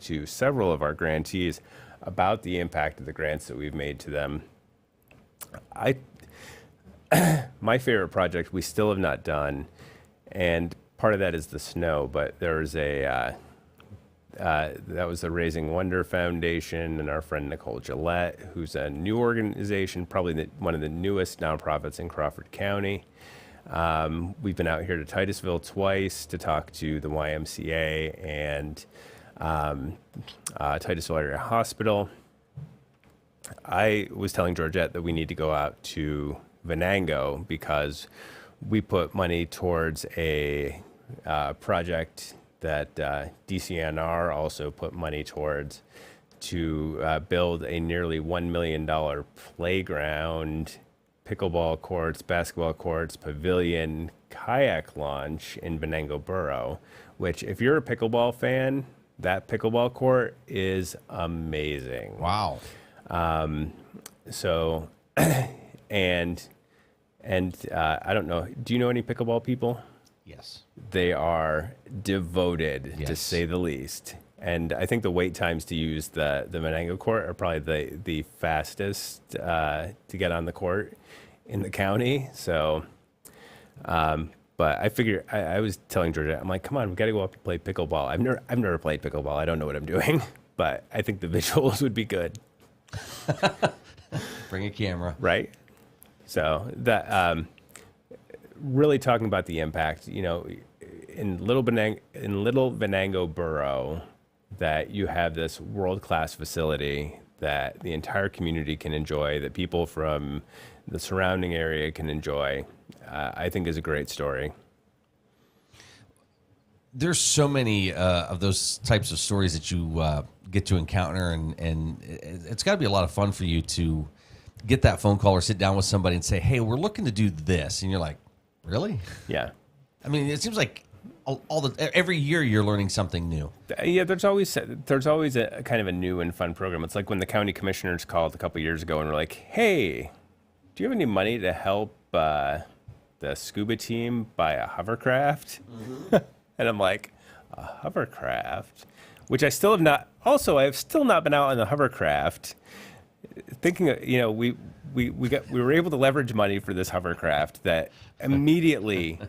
to several of our grantees about the impact of the grants that we've made to them. My favorite project we still have not done, and part of that is the snow, but there was that was the Raising Wonder Foundation and our friend Nicole Gillette, who's a new organization, probably one of the newest nonprofits in Crawford County. We've been out here to Titusville twice to talk to the YMCA and Titusville Area Hospital. I was telling Georgette that we need to go out to Venango because we put money towards a project that DCNR also put money towards to build a nearly $1 million playground, pickleball courts, basketball courts, pavilion, kayak launch in Venango Borough, which if you're a pickleball fan, that pickleball court is amazing. Wow. So, and I don't know, do you know any pickleball people? Yes. They are devoted, Yes. to say the least. And I think the wait times to use the Venango court are probably the fastest to get on the court in the county. So, but I figure I was telling Georgia, I'm like, come on, we got to go up and play pickleball. I've never played pickleball. I don't know what I'm doing, but I think the visuals would be good. Bring a camera, right? So that really talking about the impact, in Little Venango Borough, that you have this world-class facility that the entire community can enjoy, that people from the surrounding area can enjoy, I think is a great story. There's so many of those types of stories that you get to encounter, and it's got to be a lot of fun for you to get that phone call or sit down with somebody and say, hey, we're looking to do this. And you're like, really? Yeah. I mean, it seems like every year you're learning something new. Yeah, there's always a kind of a new and fun program. It's like when the county commissioners called a couple years ago and were like, hey, do you have any money to help the scuba team buy a hovercraft? Mm-hmm. And I'm like, a hovercraft? Which I still have not. Also, I have still not been out on the hovercraft. thinking, we were able to leverage money for this hovercraft that immediately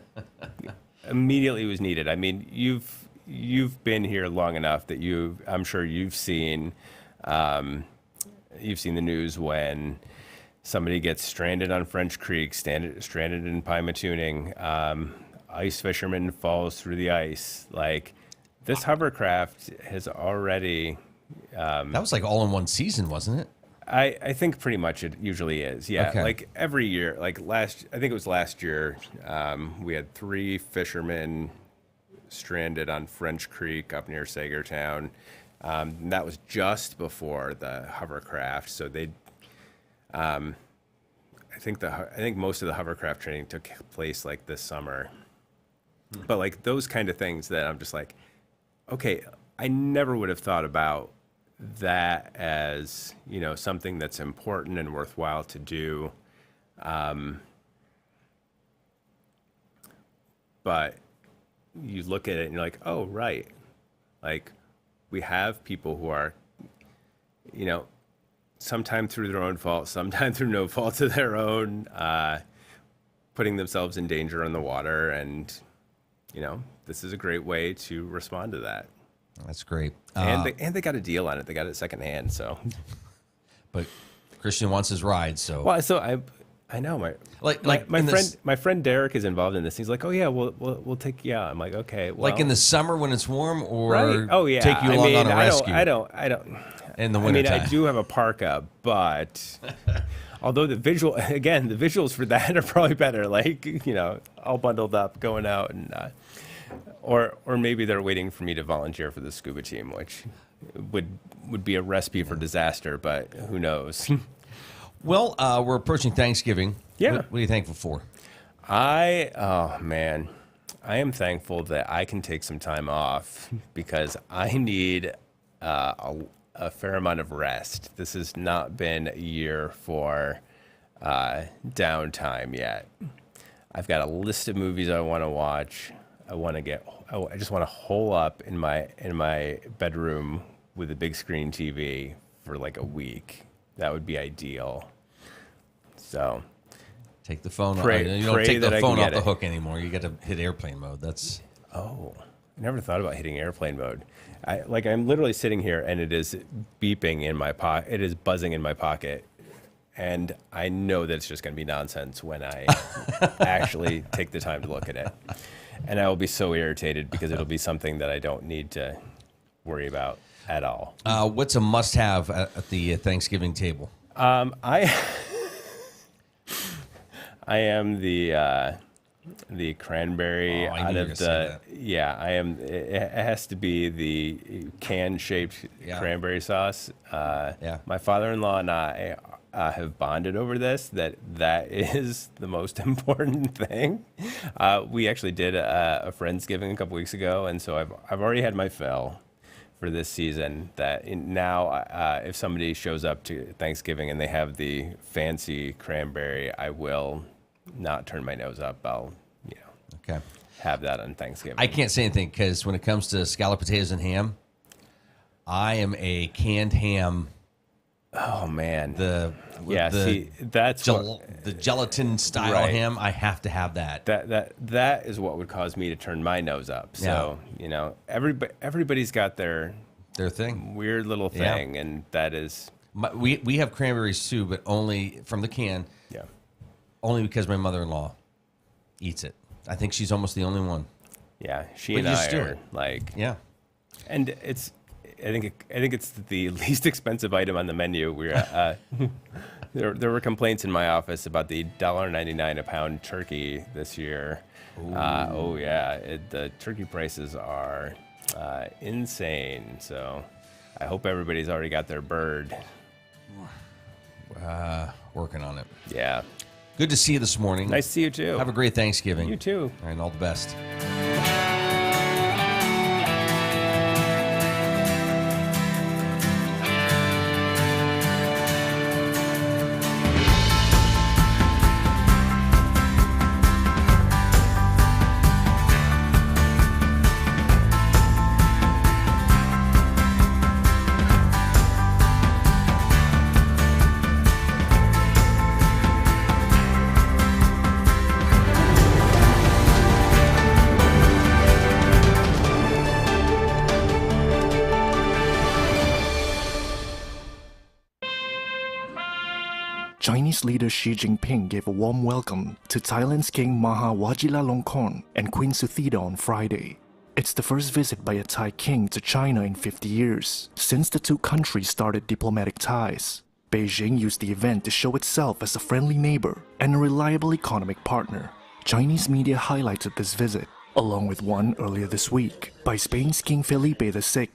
was needed. I mean, you've been here long enough that I'm sure you've seen the news when somebody gets stranded on French Creek, stranded in Pymatuning, ice fisherman falls through the ice. Like, this hovercraft has already. That was like all in one season, wasn't it? I think pretty much it usually is. Yeah. Okay. Like every year, I think it was last year, we had 3 fishermen stranded on French Creek up near Sagertown. And that was just before the hovercraft. So I think most of the hovercraft training took place like this summer. But like those kind of things that I'm just like, okay, I never would have thought about that as, something that's important and worthwhile to do. But you look at it and you're like, oh, right. Like, we have people who are, sometimes through their own fault, sometimes through no fault of their own, putting themselves in danger on the water. And, this is a great way to respond to that. That's great. And they got a deal on it. They got it secondhand. So, but Christian wants his ride. So, well, so I know my friend Derek is involved in this. He's like, oh yeah, we'll take you out. I'm like, okay. Well, like in the summer when it's warm, or right? Oh yeah, take you along on a rescue. I don't. In the wintertime. I do have a parka, but although the visuals for that are probably better. Like, all bundled up, going out and. Or maybe they're waiting for me to volunteer for the scuba team, which would be a recipe for disaster, but who knows? Well, we're approaching Thanksgiving. Yeah. What are you thankful for? I am thankful that I can take some time off because I need a fair amount of rest. This has not been a year for downtime yet. I've got a list of movies I want to watch. I just want to hole up in my bedroom with a big screen TV for like a week. That would be ideal. So take the phone off. You don't take the phone off the hook anymore. You got to hit airplane mode. I never thought about hitting airplane mode. I'm literally sitting here and it is beeping in my pocket. It is buzzing in my pocket. And I know that it's just going to be nonsense when I actually take the time to look at it. And I will be so irritated because it'll be something that I don't need to worry about at all. What's a must-have at the Thanksgiving table? I am the cranberry out of the. Yeah, I am. It has to be the can-shaped cranberry sauce. My father-in-law and I have bonded over this. That is the most important thing. We actually did a Friendsgiving a couple weeks ago, and so I've already had my fill for this season. Now, if somebody shows up to Thanksgiving and they have the fancy cranberry, I will not turn my nose up. I'll have that on Thanksgiving. I can't say anything because when it comes to scalloped potatoes and ham, I am a canned ham. Oh man, the gelatin style ham. I have to have that. That is what would cause me to turn my nose up. So everybody's got their thing, weird little thing, and that is we have cranberries too, but only from the can. Yeah, only because my mother-in-law eats it. I think she's almost the only one. Yeah, she and I are like and it's. I think it's the least expensive item on the menu. We're there were complaints in my office about the $1.99 a pound turkey this year. The turkey prices are insane. So I hope everybody's already got their bird. Working on it. Yeah. Good to see you this morning. Nice to see you too. Have a great Thanksgiving. You too. All right, and all the best. Chinese leader Xi Jinping gave a warm welcome to Thailand's King Maher Vajiralongkorn and Queen Suthida on Friday. It's the first visit by a Thai king to China in 50 years, since the two countries started diplomatic ties. Beijing used the event to show itself as a friendly neighbor and a reliable economic partner. Chinese media highlighted this visit, along with one earlier this week by Spain's King Felipe VI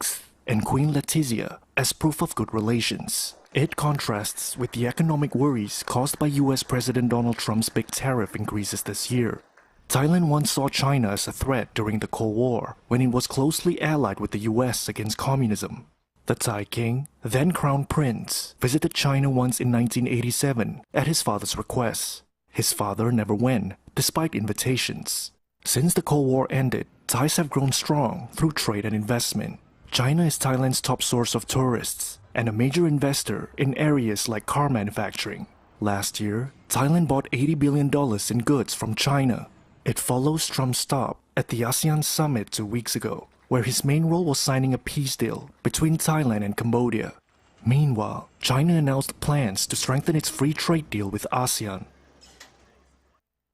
and Queen Letizia, as proof of good relations. It contrasts with the economic worries caused by US President Donald Trump's big tariff increases this year. Thailand once saw China as a threat during the Cold War, when it was closely allied with the US against communism. The Thai king, then crown prince, visited China once in 1987 at his father's request. His father never went, despite invitations. Since the Cold War ended, ties have grown strong through trade and investment. China is Thailand's top source of tourists and a major investor in areas like car manufacturing. Last year, Thailand bought $80 billion in goods from China. It follows Trump's stop at the ASEAN summit 2 weeks ago, where his main role was signing a peace deal between Thailand and Cambodia. Meanwhile, China announced plans to strengthen its free trade deal with ASEAN.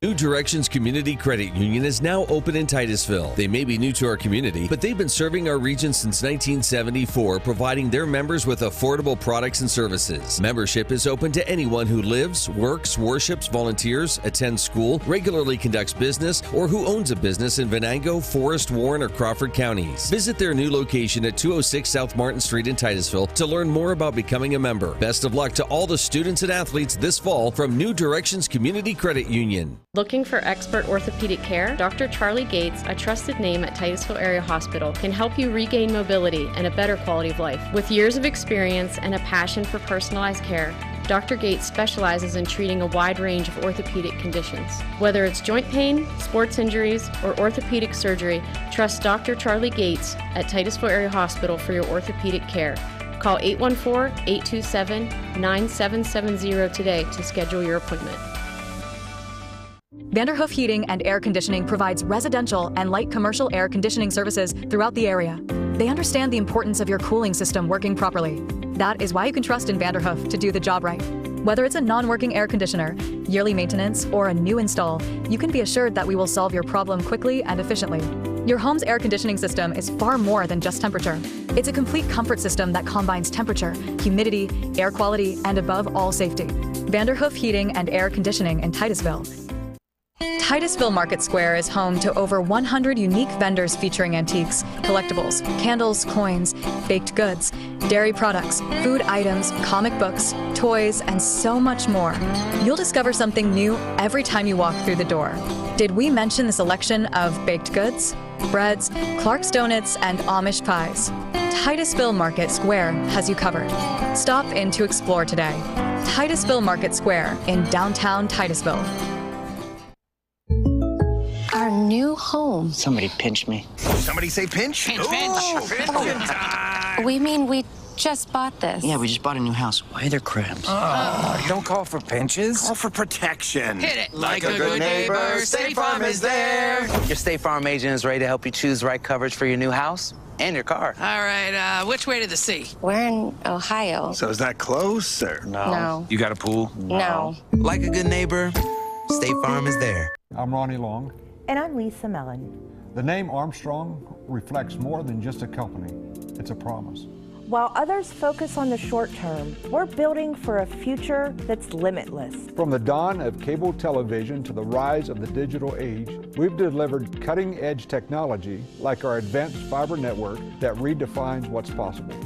New Directions Community Credit Union is now open in Titusville. They may be new to our community, but they've been serving our region since 1974, providing their members with affordable products and services. Membership is open to anyone who lives, works, worships, volunteers, attends school, regularly conducts business, or who owns a business in Venango, Forest, Warren, or Crawford counties. Visit their new location at 206 South Martin Street in Titusville to learn more about becoming a member. Best of luck to all the students and athletes this fall from New Directions Community Credit Union. Looking for expert orthopedic care? Dr. Charlie Gates, a trusted name at Titusville Area Hospital, can help you regain mobility and a better quality of life. With years of experience and a passion for personalized care, Dr. Gates specializes in treating a wide range of orthopedic conditions. Whether it's joint pain, sports injuries, or orthopedic surgery, trust Dr. Charlie Gates at Titusville Area Hospital for your orthopedic care. Call 814-827-9770 today to schedule your appointment. Vanderhoof Heating and Air Conditioning provides residential and light commercial air conditioning services throughout the area. They understand the importance of your cooling system working properly. That is why you can trust in Vanderhoof to do the job right. Whether it's a non-working air conditioner, yearly maintenance, or a new install, you can be assured that we will solve your problem quickly and efficiently. Your home's air conditioning system is far more than just temperature. It's a complete comfort system that combines temperature, humidity, air quality, and above all, safety. Vanderhoof Heating and Air Conditioning in Titusville. Titusville Market Square is home to over 100 unique vendors featuring antiques, collectibles, candles, coins, baked goods, dairy products, food items, comic books, toys, and so much more. You'll discover something new every time you walk through the door. Did we mention the selection of baked goods, breads, Clark's Donuts, and Amish pies? Titusville Market Square has you covered. Stop in to explore today. Titusville Market Square in downtown Titusville. Our new home. Somebody pinch me. Somebody say pinch? Pinch, Ooh, pinch. time. We mean we just bought this. Yeah, we just bought a new house. Why are there crabs? Don't call for pinches. Call for protection. Hit it. Like a good neighbor, State Farm is there. Your State Farm agent is ready to help you choose the right coverage for your new house and your car. All right, which way to the sea? We're in Ohio. So is that close or no? No. You got a pool? No. Like a good neighbor, State Farm is there. I'm Ronnie Long. And I'm Lisa Mellon. The name Armstrong reflects more than just a company. It's a promise. While others focus on the short term, we're building for a future that's limitless. From the dawn of cable television to the rise of the digital age, we've delivered cutting-edge technology like our advanced fiber network that redefines what's possible.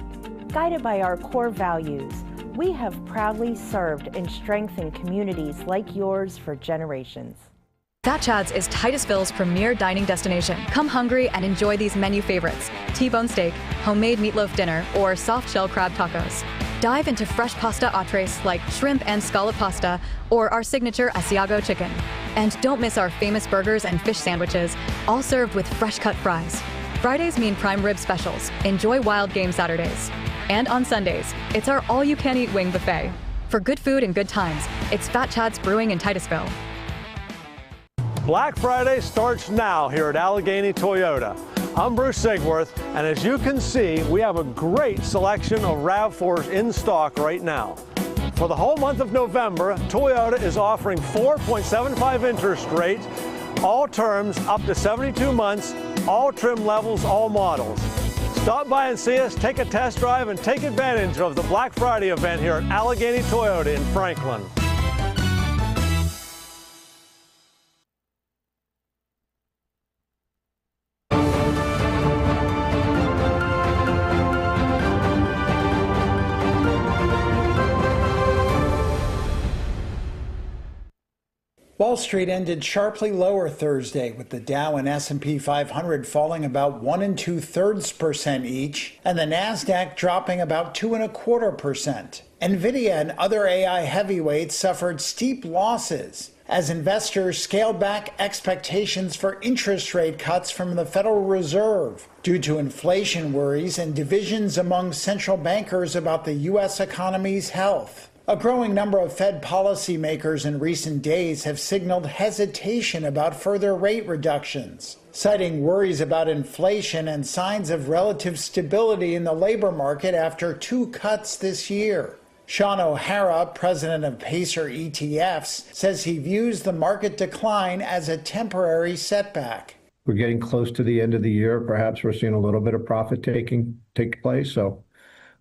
Guided by our core values, we have proudly served and strengthened communities like yours for generations. Fat Chad's is Titusville's premier dining destination. Come hungry and enjoy these menu favorites: T-bone steak, homemade meatloaf dinner, or soft shell crab tacos. Dive into fresh pasta entrees like shrimp and scallop pasta or our signature Asiago chicken. And don't miss our famous burgers and fish sandwiches, all served with fresh cut fries. Fridays mean prime rib specials. Enjoy Wild Game Saturdays. And on Sundays, it's our all-you-can-eat wing buffet. For good food and good times, it's Fat Chad's Brewing in Titusville. Black Friday starts now here at Allegheny Toyota. I'm Bruce Sigworth, and as you can see, we have a great selection of RAV4s in stock right now. For the whole month of November, Toyota is offering 4.75 interest rates, all terms up to 72 months, all trim levels, all models. Stop by and see us, take a test drive, and take advantage of the Black Friday event here at Allegheny Toyota in Franklin. Wall Street ended sharply lower Thursday, with the Dow and S&P 500 falling about 1 2/3% each, and the Nasdaq dropping about 2.25%. Nvidia and other AI heavyweights suffered steep losses as investors scaled back expectations for interest rate cuts from the Federal Reserve due to inflation worries and divisions among central bankers about the U.S. economy's health. A growing number of Fed policymakers in recent days have signaled hesitation about further rate reductions, citing worries about inflation and signs of relative stability in the labor market after 2 cuts this year. Sean O'Hara, president of Pacer ETFs, says he views the market decline as a temporary setback. We're getting close to the end of the year. Perhaps we're seeing a little bit of profit taking take place. So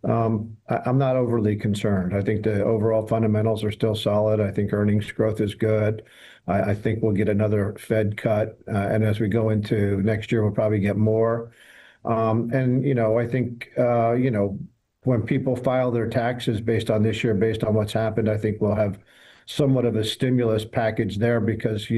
I'm not overly concerned. I think the overall fundamentals are still solid. I think earnings growth is good. I think we'll get another Fed cut. And as we go into next year, we'll probably get more. I think, when people file their taxes based on this year, based on what's happened, I think we'll have somewhat of a stimulus package there because,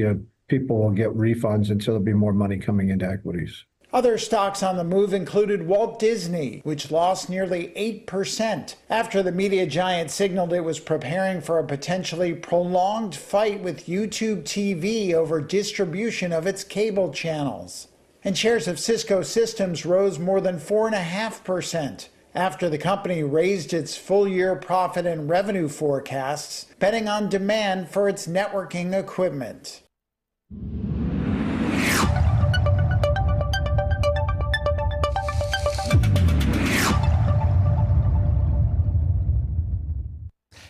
people will get refunds and so there'll be more money coming into equities. Other stocks on the move included Walt Disney, which lost nearly 8% after the media giant signaled it was preparing for a potentially prolonged fight with YouTube TV over distribution of its cable channels. And shares of Cisco Systems rose more than 4.5% after the company raised its full-year profit and revenue forecasts, betting on demand for its networking equipment.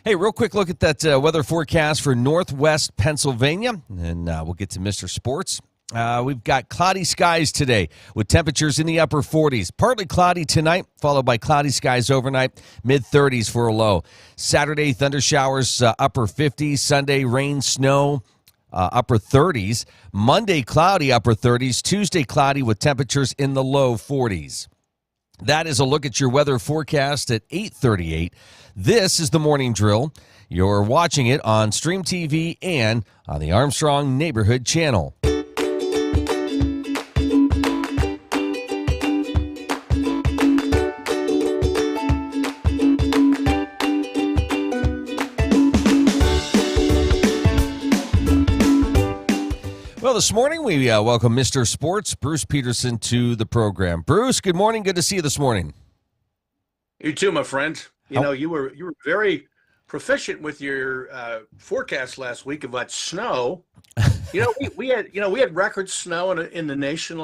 Hey, real quick look at that weather forecast for northwest Pennsylvania, and we'll get to Mr. Sports. We've got cloudy skies today with temperatures in the upper 40s. Partly cloudy tonight, followed by cloudy skies overnight, mid-30s for a low. Saturday, thunder showers, upper 50s. Sunday, rain, snow, upper 30s. Monday, cloudy, upper 30s. Tuesday, cloudy with temperatures in the low 40s. That is a look at your weather forecast at 8:38. This is the Morning Drill. You're watching it on Stream TV and on the Armstrong Neighborhood Channel. Well, this morning we welcome Mr. Sports, Bruce Peterson, to the program. Bruce, good morning. Good to see you this morning. You too, my friend. You were very proficient with your forecast last week about snow. We had record snow in the nation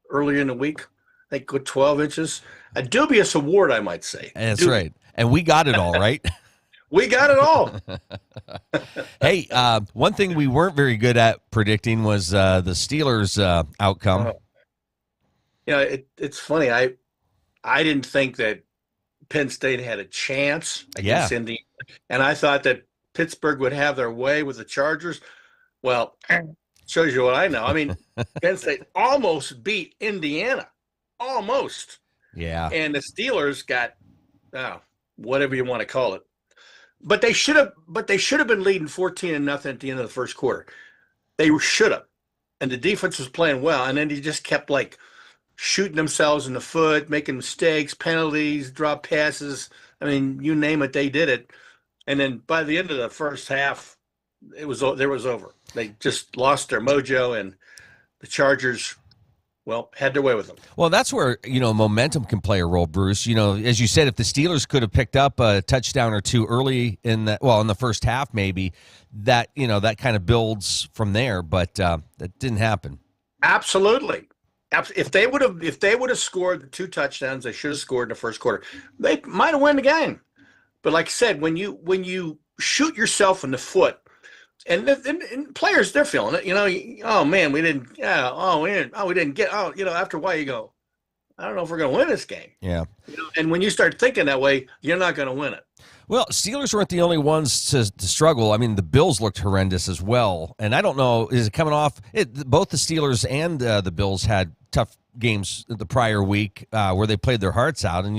earlier in the week. I think with 12 inches. A dubious award, I might say. That's right. And we got it all, right? We got it all. Hey, one thing we weren't very good at predicting was the Steelers' outcome. It's funny. I didn't think that Penn State had a chance against Indiana, and I thought that Pittsburgh would have their way with the Chargers. Well, shows you what I know. I mean, Penn State almost beat Indiana, almost. Yeah. And the Steelers got whatever you want to call it. But they should have been leading 14-0 at the end of the first quarter. They should have. And the defense was playing well. And then they just kept shooting themselves in the foot, making mistakes, penalties, drop passes. I mean, you name it, they did it. And then by the end of the first half, it was over. They just lost their mojo, and the Chargers had their way with them. Well, that's where, momentum can play a role, Bruce. As you said, if the Steelers could have picked up a touchdown or two early in the first half, maybe that kind of builds from there, but that didn't happen. Absolutely. If they would have scored the 2 touchdowns they should have scored in the first quarter, they might have won the game. But like I said, when you shoot yourself in the foot, and players, they're feeling it. Oh man, we didn't. Yeah. Oh, we didn't get. Oh, after a while you go, I don't know if we're going to win this game. Yeah. And when you start thinking that way, you're not going to win it. Well, Steelers weren't the only ones to struggle. I mean, the Bills looked horrendous as well. And I don't know, is it coming off? Both the Steelers and the Bills had tough games the prior week where they played their hearts out. And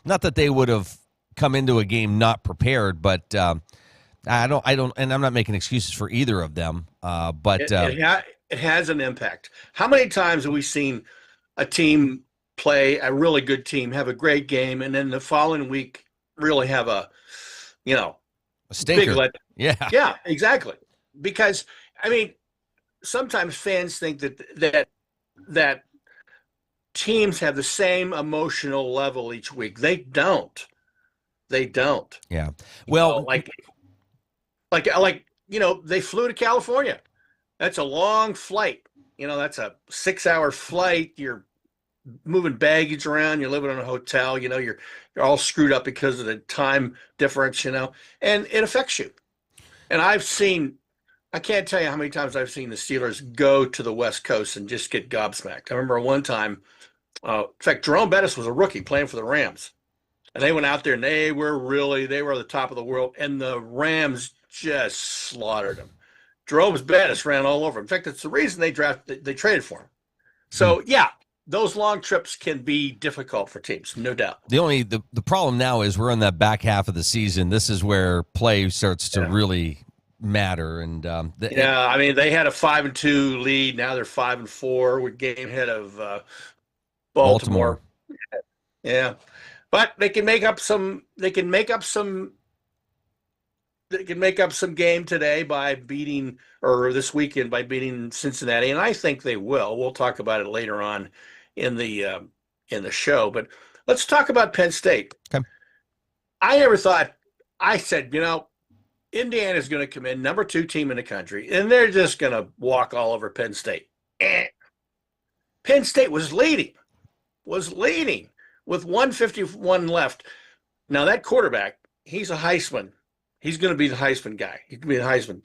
not that they would have come into a game not prepared, but I don't, and I'm not making excuses for either of them. But it has an impact. How many times have we seen a team play, a really good team, have a great game, and then the following week really have a stinker? Yeah, exactly. Because I mean, sometimes fans think that teams have the same emotional level each week. They don't. Yeah. Well, they flew to California. That's a long flight. That's a 6-hour flight. You're moving baggage around. You're living in a hotel. You're all screwed up because of the time difference. And it affects you. And I can't tell you how many times I've seen the Steelers go to the West Coast and just get gobsmacked. I remember one time, in fact, Jerome Bettis was a rookie playing for the Rams. And they went out there and they were the top of the world. And the Rams just slaughtered them. Jerome Bettis ran all over. In fact, that's the reason they traded for him. So, yeah, those long trips can be difficult for teams, no doubt. The problem now is we're in that back half of the season. This is where play starts to really matter. And I mean, they had a 5-2 lead. Now they're 5-4 with game ahead of Baltimore. Yeah, but they can make up some. They can make up some game today by beating, or this weekend by beating Cincinnati, and I think they will. We'll talk about it later on in the show. But let's talk about Penn State. Okay. I said, Indiana's going to come in, number 2 team in the country, and they're just going to walk all over Penn State. Penn State was leading with 1:51 left. Now that quarterback, he's a Heisman. He's going to be the Heisman guy. He can be the Heisman.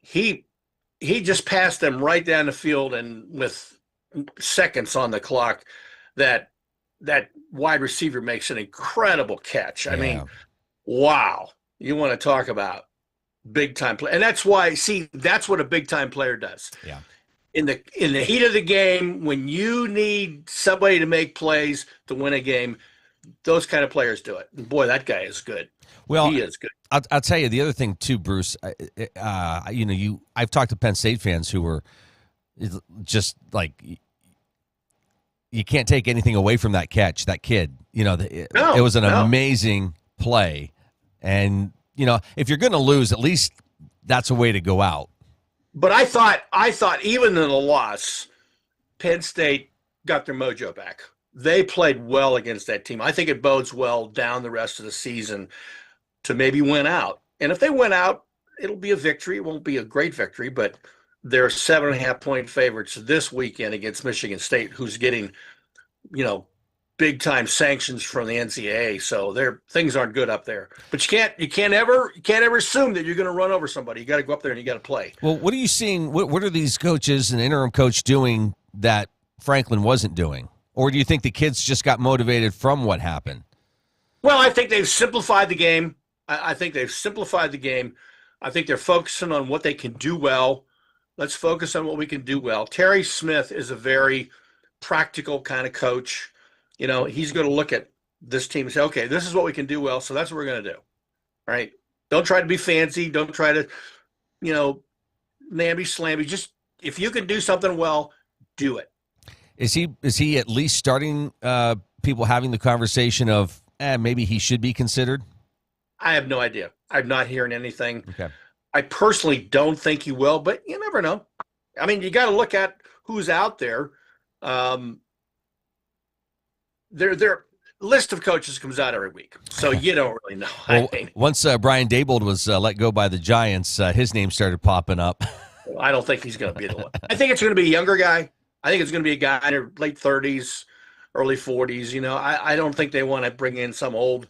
He just passed them right down the field, and with seconds on the clock, that wide receiver makes an incredible catch. I mean, wow. You want to talk about big-time play. And that's why, that's what a big-time player does. Yeah. In the heat of the game, when you need somebody to make plays to win a game, those kind of players do it. And boy, that guy is good. Well, he is good. I'll tell you the other thing too, Bruce. I've talked to Penn State fans who were just like, you can't take anything away from that catch, that kid. It was an amazing play. And, if you're going to lose, at least that's a way to go out. But I thought even in the loss, Penn State got their mojo back. They played well against that team. I think it bodes well down the rest of the season to maybe win out. And if they win out, it'll be a victory. It won't be a great victory, but they're 7.5-point favorites this weekend against Michigan State, who's getting, big time sanctions from the NCAA. So things aren't good up there. But you can't ever assume that you're going to run over somebody. You got to go up there and you got to play. Well, what are you seeing? What are these coaches and interim coach doing that Franklin wasn't doing? Or do you think the kids just got motivated from what happened? Well, I think they've simplified the game. I think they've simplified the game. I think they're focusing on what they can do well. Let's focus on what we can do well. Terry Smith is a very practical kind of coach. He's going to look at this team and say, okay, this is what we can do well, so that's what we're going to do. All right? Don't try to be fancy. Don't try to, namby-slamby. Just if you can do something well, do it. Is he at least starting people having the conversation of maybe he should be considered? I have no idea. I'm not hearing anything. Okay. I personally don't think he will, but you never know. I mean, you got to look at who's out there. Their list of coaches comes out every week, so you don't really know. Well, once Brian Daboll was let go by the Giants, his name started popping up. I don't think he's going to be the one. I think it's going to be a younger guy. I think it's going to be a guy in their late 30s, early 40s. I don't think they want to bring in some old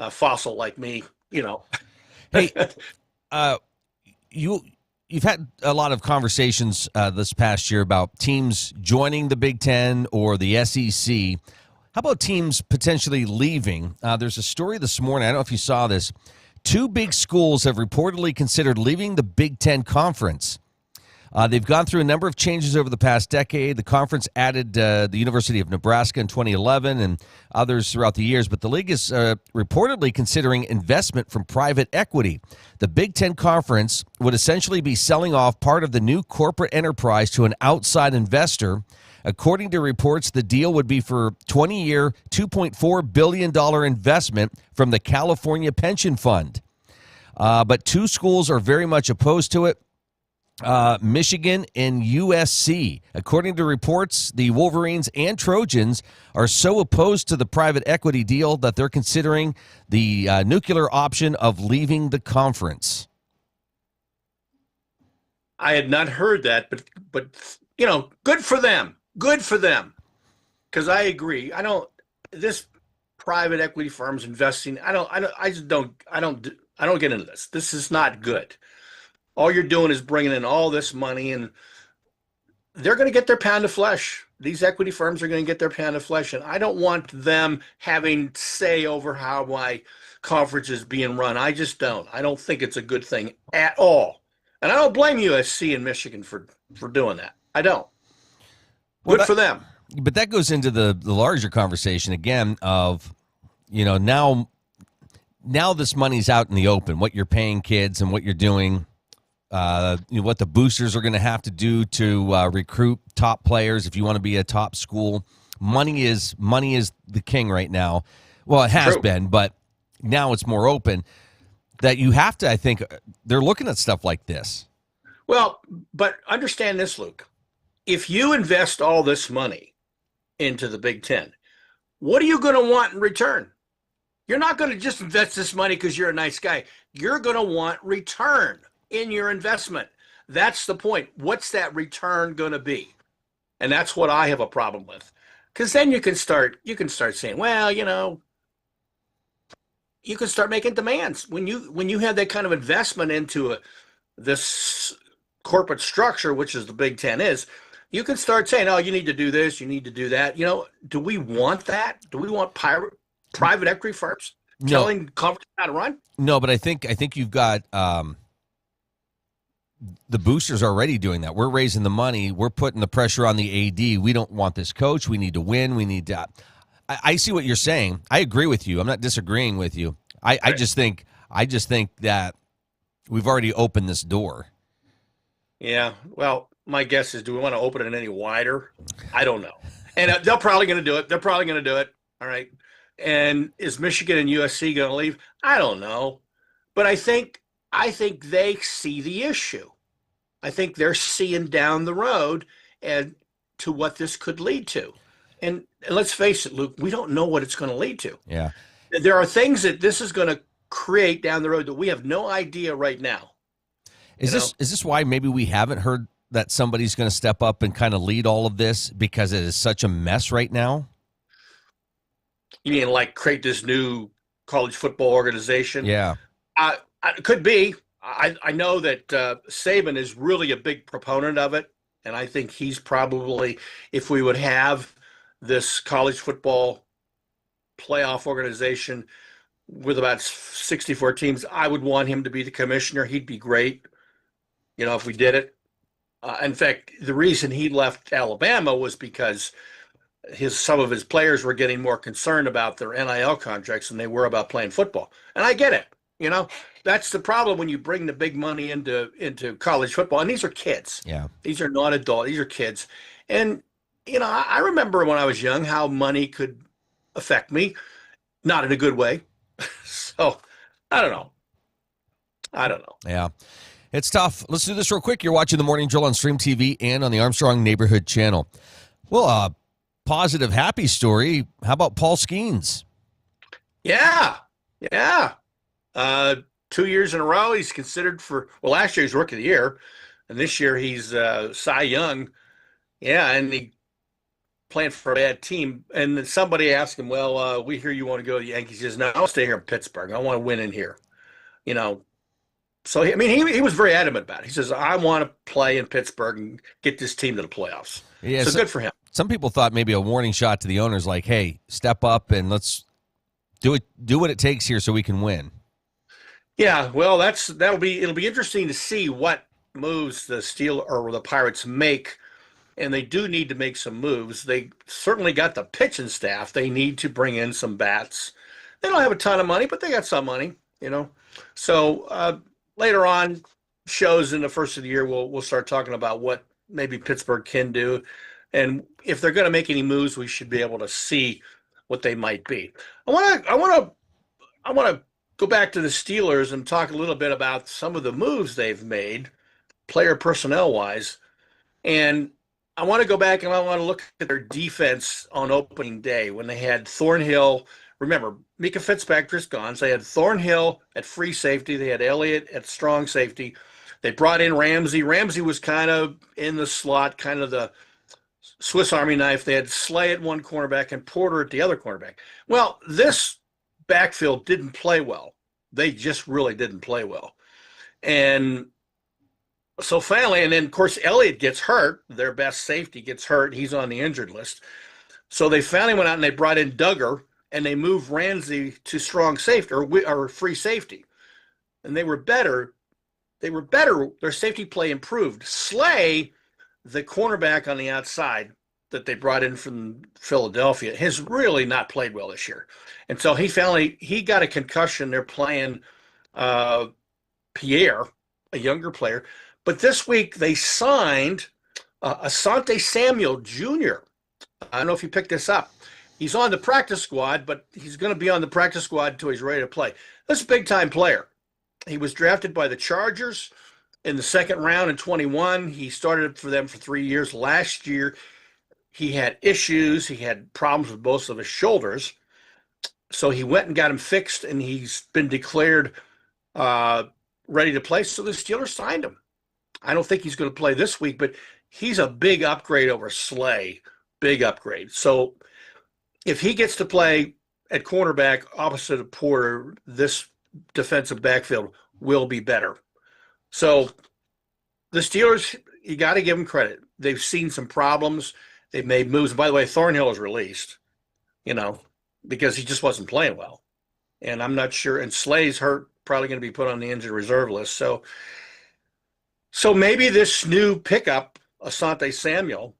fossil like me, you know. Hey, you've had a lot of conversations this past year about teams joining the Big Ten or the SEC. How about teams potentially leaving? There's a story this morning. I don't know if you saw this. 2 big schools have reportedly considered leaving the Big Ten Conference. They've gone through a number of changes over the past decade. The conference added the University of Nebraska in 2011 and others throughout the years, but the league is reportedly considering investment from private equity. The Big Ten Conference would essentially be selling off part of the new corporate enterprise to an outside investor. According to reports, the deal would be for a 20-year, $2.4 billion investment from the California Pension Fund. But 2 schools are very much opposed to it. Michigan and USC. According to reports, the Wolverines and Trojans are so opposed to the private equity deal that they're considering the nuclear option of leaving the conference. I had not heard that, but you know, good for them. Good for them. Because I agree. This private equity firms investing, I don't get into this. This is not good. All you're doing is bringing in all this money, and they're going to get their pound of flesh. These equity firms are going to get their pound of flesh, and I don't want them having say over how my conference is being run. I just don't. I don't think it's a good thing at all. And I don't blame USC and Michigan for doing that. I don't. Good for them. But that goes into the larger conversation again of, you know, now this money's out in the open, what you're paying kids and what you're doing. What the boosters are going to have to do to recruit top players if you want to be a top school. Money is the king right now. Well, it has been, but now it's more open. That you have to, I think, they're looking at stuff like this. Well, but understand this, Luke. If you invest all this money into the Big Ten, what are you going to want in return? You're not going to just invest this money because you're a nice guy. You're going to want return in your investment. That's the point. What's that return going to be? And that's what I have a problem with. Because then you can start saying, well, you know, you can start making demands. When you have that kind of investment into this corporate structure, which is the Big Ten is, you can start saying, oh, you need to do this, you need to do that. You know, do we want that? Do we want private equity firms telling conferences how to run? No, but I think you've got the boosters are already doing that. We're raising the money. We're putting the pressure on the AD. We don't want this coach. We need to win. We need to. I see what you're saying. I agree with you. I'm not disagreeing with you. I just think that we've already opened this door. Yeah. Well, my guess is, do we want to open it any wider? I don't know. And they're probably going to do it. All right. And is Michigan and USC going to leave? I don't know. But I think they see the issue. I think they're seeing down the road and to what this could lead to. And let's face it, Luke, we don't know what it's going to lead to. Yeah. There are things that this is going to create down the road that we have no idea right now. Is this why maybe we haven't heard that somebody's going to step up and kind of lead all of this, because it is such a mess right now? You mean like create this new college football organization? Yeah. It could be. I know that Saban is really a big proponent of it, and I think he's probably, if we would have this college football playoff organization with about 64 teams, I would want him to be the commissioner. He'd be great, you know, if we did it. In fact, the reason he left Alabama was because some of his players were getting more concerned about their NIL contracts than they were about playing football. And I get it. You know, that's the problem when you bring the big money into college football. And these are kids. Yeah. These are not adults. These are kids. And, you know, I remember when I was young how money could affect me, not in a good way. So, I don't know. Yeah. It's tough. Let's do this real quick. You're watching The Morning Drill on Stream TV and on the Armstrong Neighborhood Channel. Well, positive, happy story. How about Paul Skeens? Yeah. 2 years in a row, he's considered last year he's Rookie of the Year, and this year he's Cy Young. Yeah, and playing for a bad team. And then somebody asked him, well, we hear you want to go to the Yankees. He says, no, I'll stay here in Pittsburgh. I want to win in here. You know, so, I mean, he was very adamant about it. He says, I want to play in Pittsburgh and get this team to the playoffs. Yeah, so good for him. Some people thought maybe a warning shot to the owners like, hey, step up and let's do what it takes here so we can win. Yeah, well, it'll be interesting to see what moves the Pirates make, and they do need to make some moves. They certainly got the pitching staff. They need to bring in some bats. They don't have a ton of money, but they got some money, you know. So later on, shows in the first of the year, we'll start talking about what maybe Pittsburgh can do, and if they're going to make any moves, we should be able to see what they might be. I want to go back to the Steelers and talk a little bit about some of the moves they've made, player personnel wise, and I want to go back and I want to look at their defense on opening day when they had Thornhill. Remember, Mika Fitzpatrick's gone, so they had Thornhill at free safety. They had Elliott at strong safety. They brought in Ramsey. Ramsey was kind of in the slot, kind of the Swiss Army knife. They had Slay at one cornerback and Porter at the other cornerback. Well, this backfield didn't play well. They just really didn't play well. And so finally, and then, of course, Elliott gets hurt. Their best safety gets hurt. He's on the injured list. So they finally went out and they brought in Duggar, and they moved Ramsey to strong safety or free safety. And they were better. Their safety play improved. Slay, the cornerback on the outside that they brought in from Philadelphia, has really not played well this year. And so he got a concussion. They're playing Pierre, a younger player. But this week they signed Asante Samuel Jr. I don't know if you picked this up. He's on the practice squad, but he's going to be on the practice squad until he's ready to play. This is a big-time player. He was drafted by the Chargers in the second round in 21. He started for them for 3 years. Last year, he had issues. He had problems with both of his shoulders. So he went and got him fixed, and he's been declared ready to play. So the Steelers signed him. I don't think he's going to play this week, but he's a big upgrade over Slay. Big upgrade. So if he gets to play at cornerback opposite of Porter, this defensive backfield will be better. So the Steelers, you got to give them credit. They've seen some problems. They've made moves. By the way, Thornhill was released, because he just wasn't playing well. And I'm not sure. And Slay's hurt, probably going to be put on the injured reserve list. So maybe this new pickup, Asante Samuel,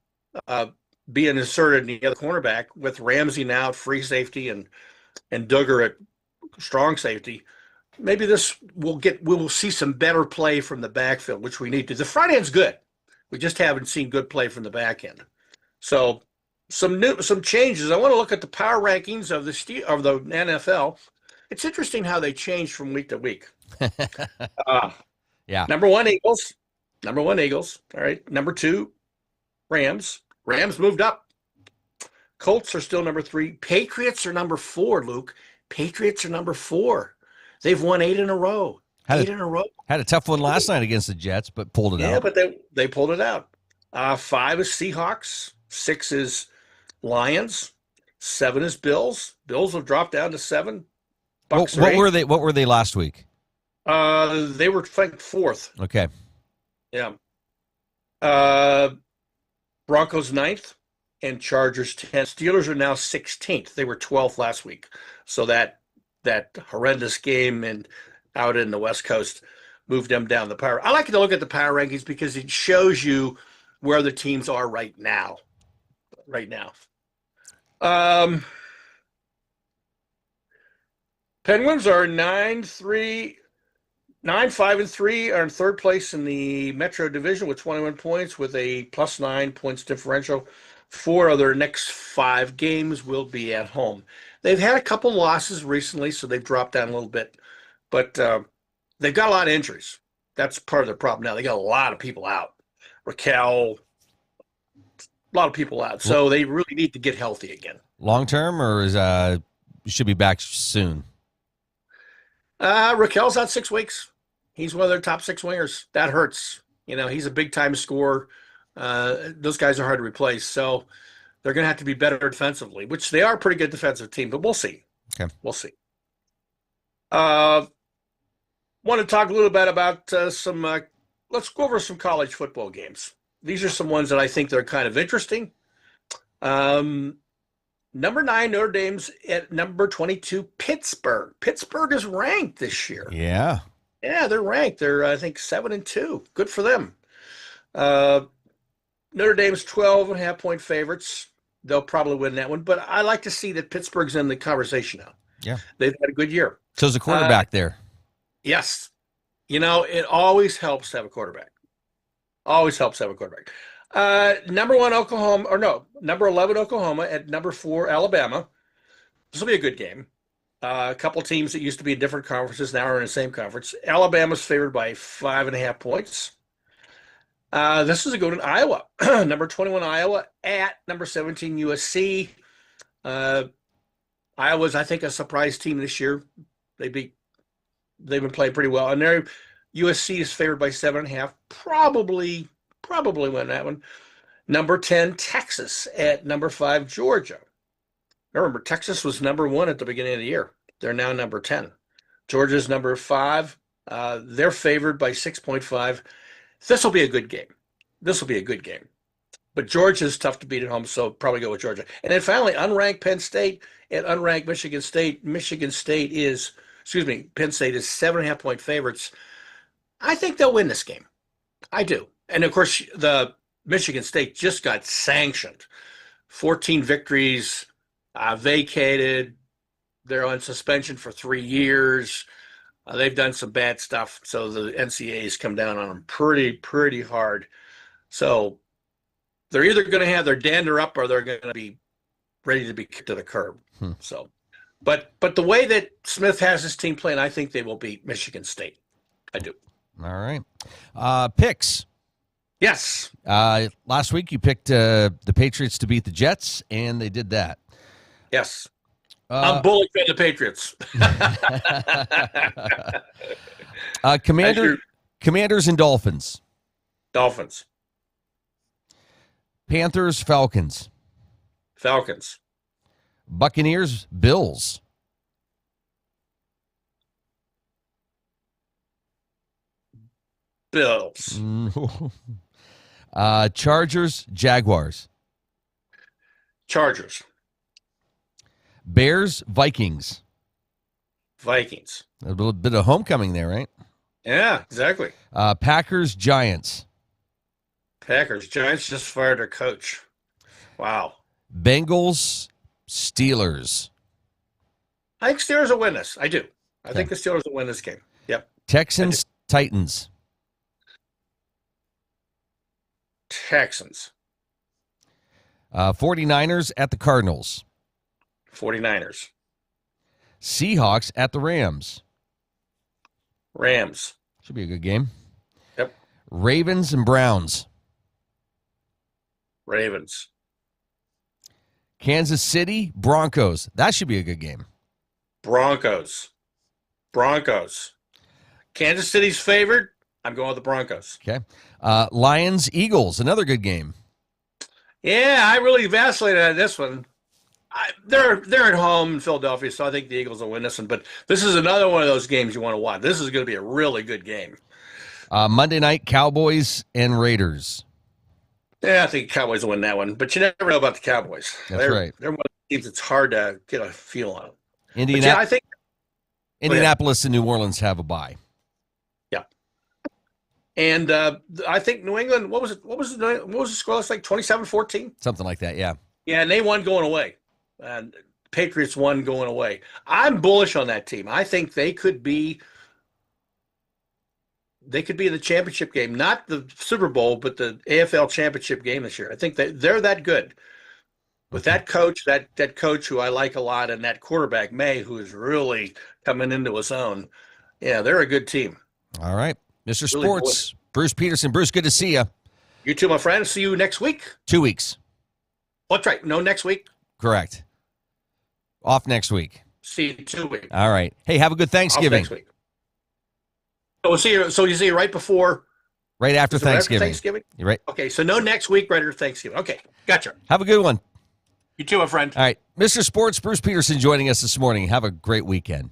being inserted in the other cornerback with Ramsey now at free safety and Duggar at strong safety, maybe we will see some better play from the backfield, which we need to. The front end's good. We just haven't seen good play from the back end. So some changes. I want to look at the power rankings of the NFL. It's interesting how they change from week to week. Yeah. Number one, Eagles. All right. Number 2, Rams. Rams moved up. Colts are still number 3. Patriots are number 4, Luke. Patriots are number 4. They've won 8 in a row. Had a tough one last night against the Jets, but pulled it out. Yeah, but they pulled it out. 5 is Seahawks. 6 is Lions. 7 is Bills. Bills have dropped down to 7. Bucks what were they last week? They were ranked 4th. Okay. Yeah. Broncos 9th and Chargers 10th. Steelers are now 16th. They were 12th last week. So that horrendous game out in the West Coast moved them down the power. I like to look at the power rankings because it shows you where the teams are right now. Penguins are 9-5-3, are in 3rd place in the Metro Division with 21 points with a +9 points differential. 4 of their next 5 games will be at home. They've had a couple losses recently, so they've dropped down a little bit. But they've got a lot of injuries. That's part of the problem now. They got a lot of people out. Raquel, a lot of people out. So they really need to get healthy again. Long term, or should be back soon? Raquel's out 6 weeks. He's one of their top 6 wingers. That hurts. He's a big-time scorer. Those guys are hard to replace. So they're going to have to be better defensively, which they are a pretty good defensive team, but we'll see. Okay. We'll see. Want to talk a little bit about let's go over some college football games. These are some ones that I think they're kind of interesting. Number 9, Notre Dame's at number 22, Pittsburgh. Pittsburgh is ranked this year. Yeah. Yeah, they're ranked. They're, I think, 7-2. Good for them. Notre Dame's 12.5-point favorites. They'll probably win that one, but I like to see that Pittsburgh's in the conversation now. Yeah. They've had a good year. So's the quarterback there. Yes. It always helps to have a quarterback. Always helps to have a quarterback. Number 11 Oklahoma at number 4 Alabama. This will be a good game. A couple teams that used to be in different conferences now are in the same conference. Alabama's favored by 5.5 points. This is a good one. Iowa. Number 21 Iowa at number 17 USC. Iowa's, I think, a surprise team this year. They've been playing pretty well. And their USC is favored by 7.5. Probably win that one. Number 10 Texas at number 5 Georgia. Remember, Texas was number 1 at the beginning of the year. They're now number 10. Georgia's number 5. They're favored by 6.5. This will be a good game. But Georgia's tough to beat at home, so probably go with Georgia. And then finally, unranked Penn State and unranked Michigan State. Penn State is 7.5-point favorites. I think they'll win this game. I do. And of course, the Michigan State just got sanctioned. 14 victories, vacated. They're on suspension for 3 years. They've done some bad stuff, so the NCAA's come down on them pretty hard. So they're either going to have their dander up or they're going to be ready to be kicked to the curb. So, but the way that Smith has his team playing, I think they will beat Michigan State. I do. All right. Picks. Yes. Last week you picked the Patriots to beat the Jets, and they did that. Yes. I'm bullish on the Patriots. Commanders and Dolphins. Dolphins. Panthers, Falcons. Falcons. Buccaneers, Bills. Bills. Chargers, Jaguars. Chargers. Bears, Vikings. Vikings. A little bit of homecoming there, right? Yeah, exactly. Packers, Giants. Packers. Giants just fired their coach. Wow. Bengals, Steelers. I think Steelers will win this. I do. I think the Steelers will win this game. Yep. Texans, Titans. Texans. 49ers at the Cardinals. 49ers. Seahawks at the Rams. Rams. Should be a good game. Yep. Ravens and Browns. Ravens. Kansas City, Broncos. That should be a good game. Broncos. Kansas City's favored. I'm going with the Broncos. Okay. Lions, Eagles. Another good game. Yeah, I really vacillated on this one. They're at home in Philadelphia, so I think the Eagles will win this one. But this is another one of those games you want to watch. This is going to be a really good game. Monday night, Cowboys and Raiders. Yeah, I think Cowboys will win that one. But you never know about the Cowboys. That's right. They're one of the teams that's hard to get a feel on. I think Indianapolis and New Orleans have a bye. Yeah. And I think New England, what was the score? It's like 27-14? Something like that, yeah. Yeah, and they won going away. And Patriots won going away. I'm bullish on that team. I think they could be in the championship game, not the Super Bowl, but the AFL championship game this year. I think they're that good. With that coach, that coach who I like a lot, and that quarterback, May, who is really coming into his own. Yeah, they're a good team. All right. Mr. Really Sports, Bruce Peterson. Bruce, good to see you. You too, my friend. See you next week. 2 weeks. That's right. No, next week. Correct. Off next week. See you 2 weeks. All right. Hey, have a good Thanksgiving. Off next week. So we'll see you. So you see you right before. Right after Thanksgiving. Thanksgiving. You're right. Okay. So no next week, right after Thanksgiving. Okay. Gotcha. Have a good one. You too, my friend. All right. Mr. Sports, Bruce Peterson joining us this morning. Have a great weekend.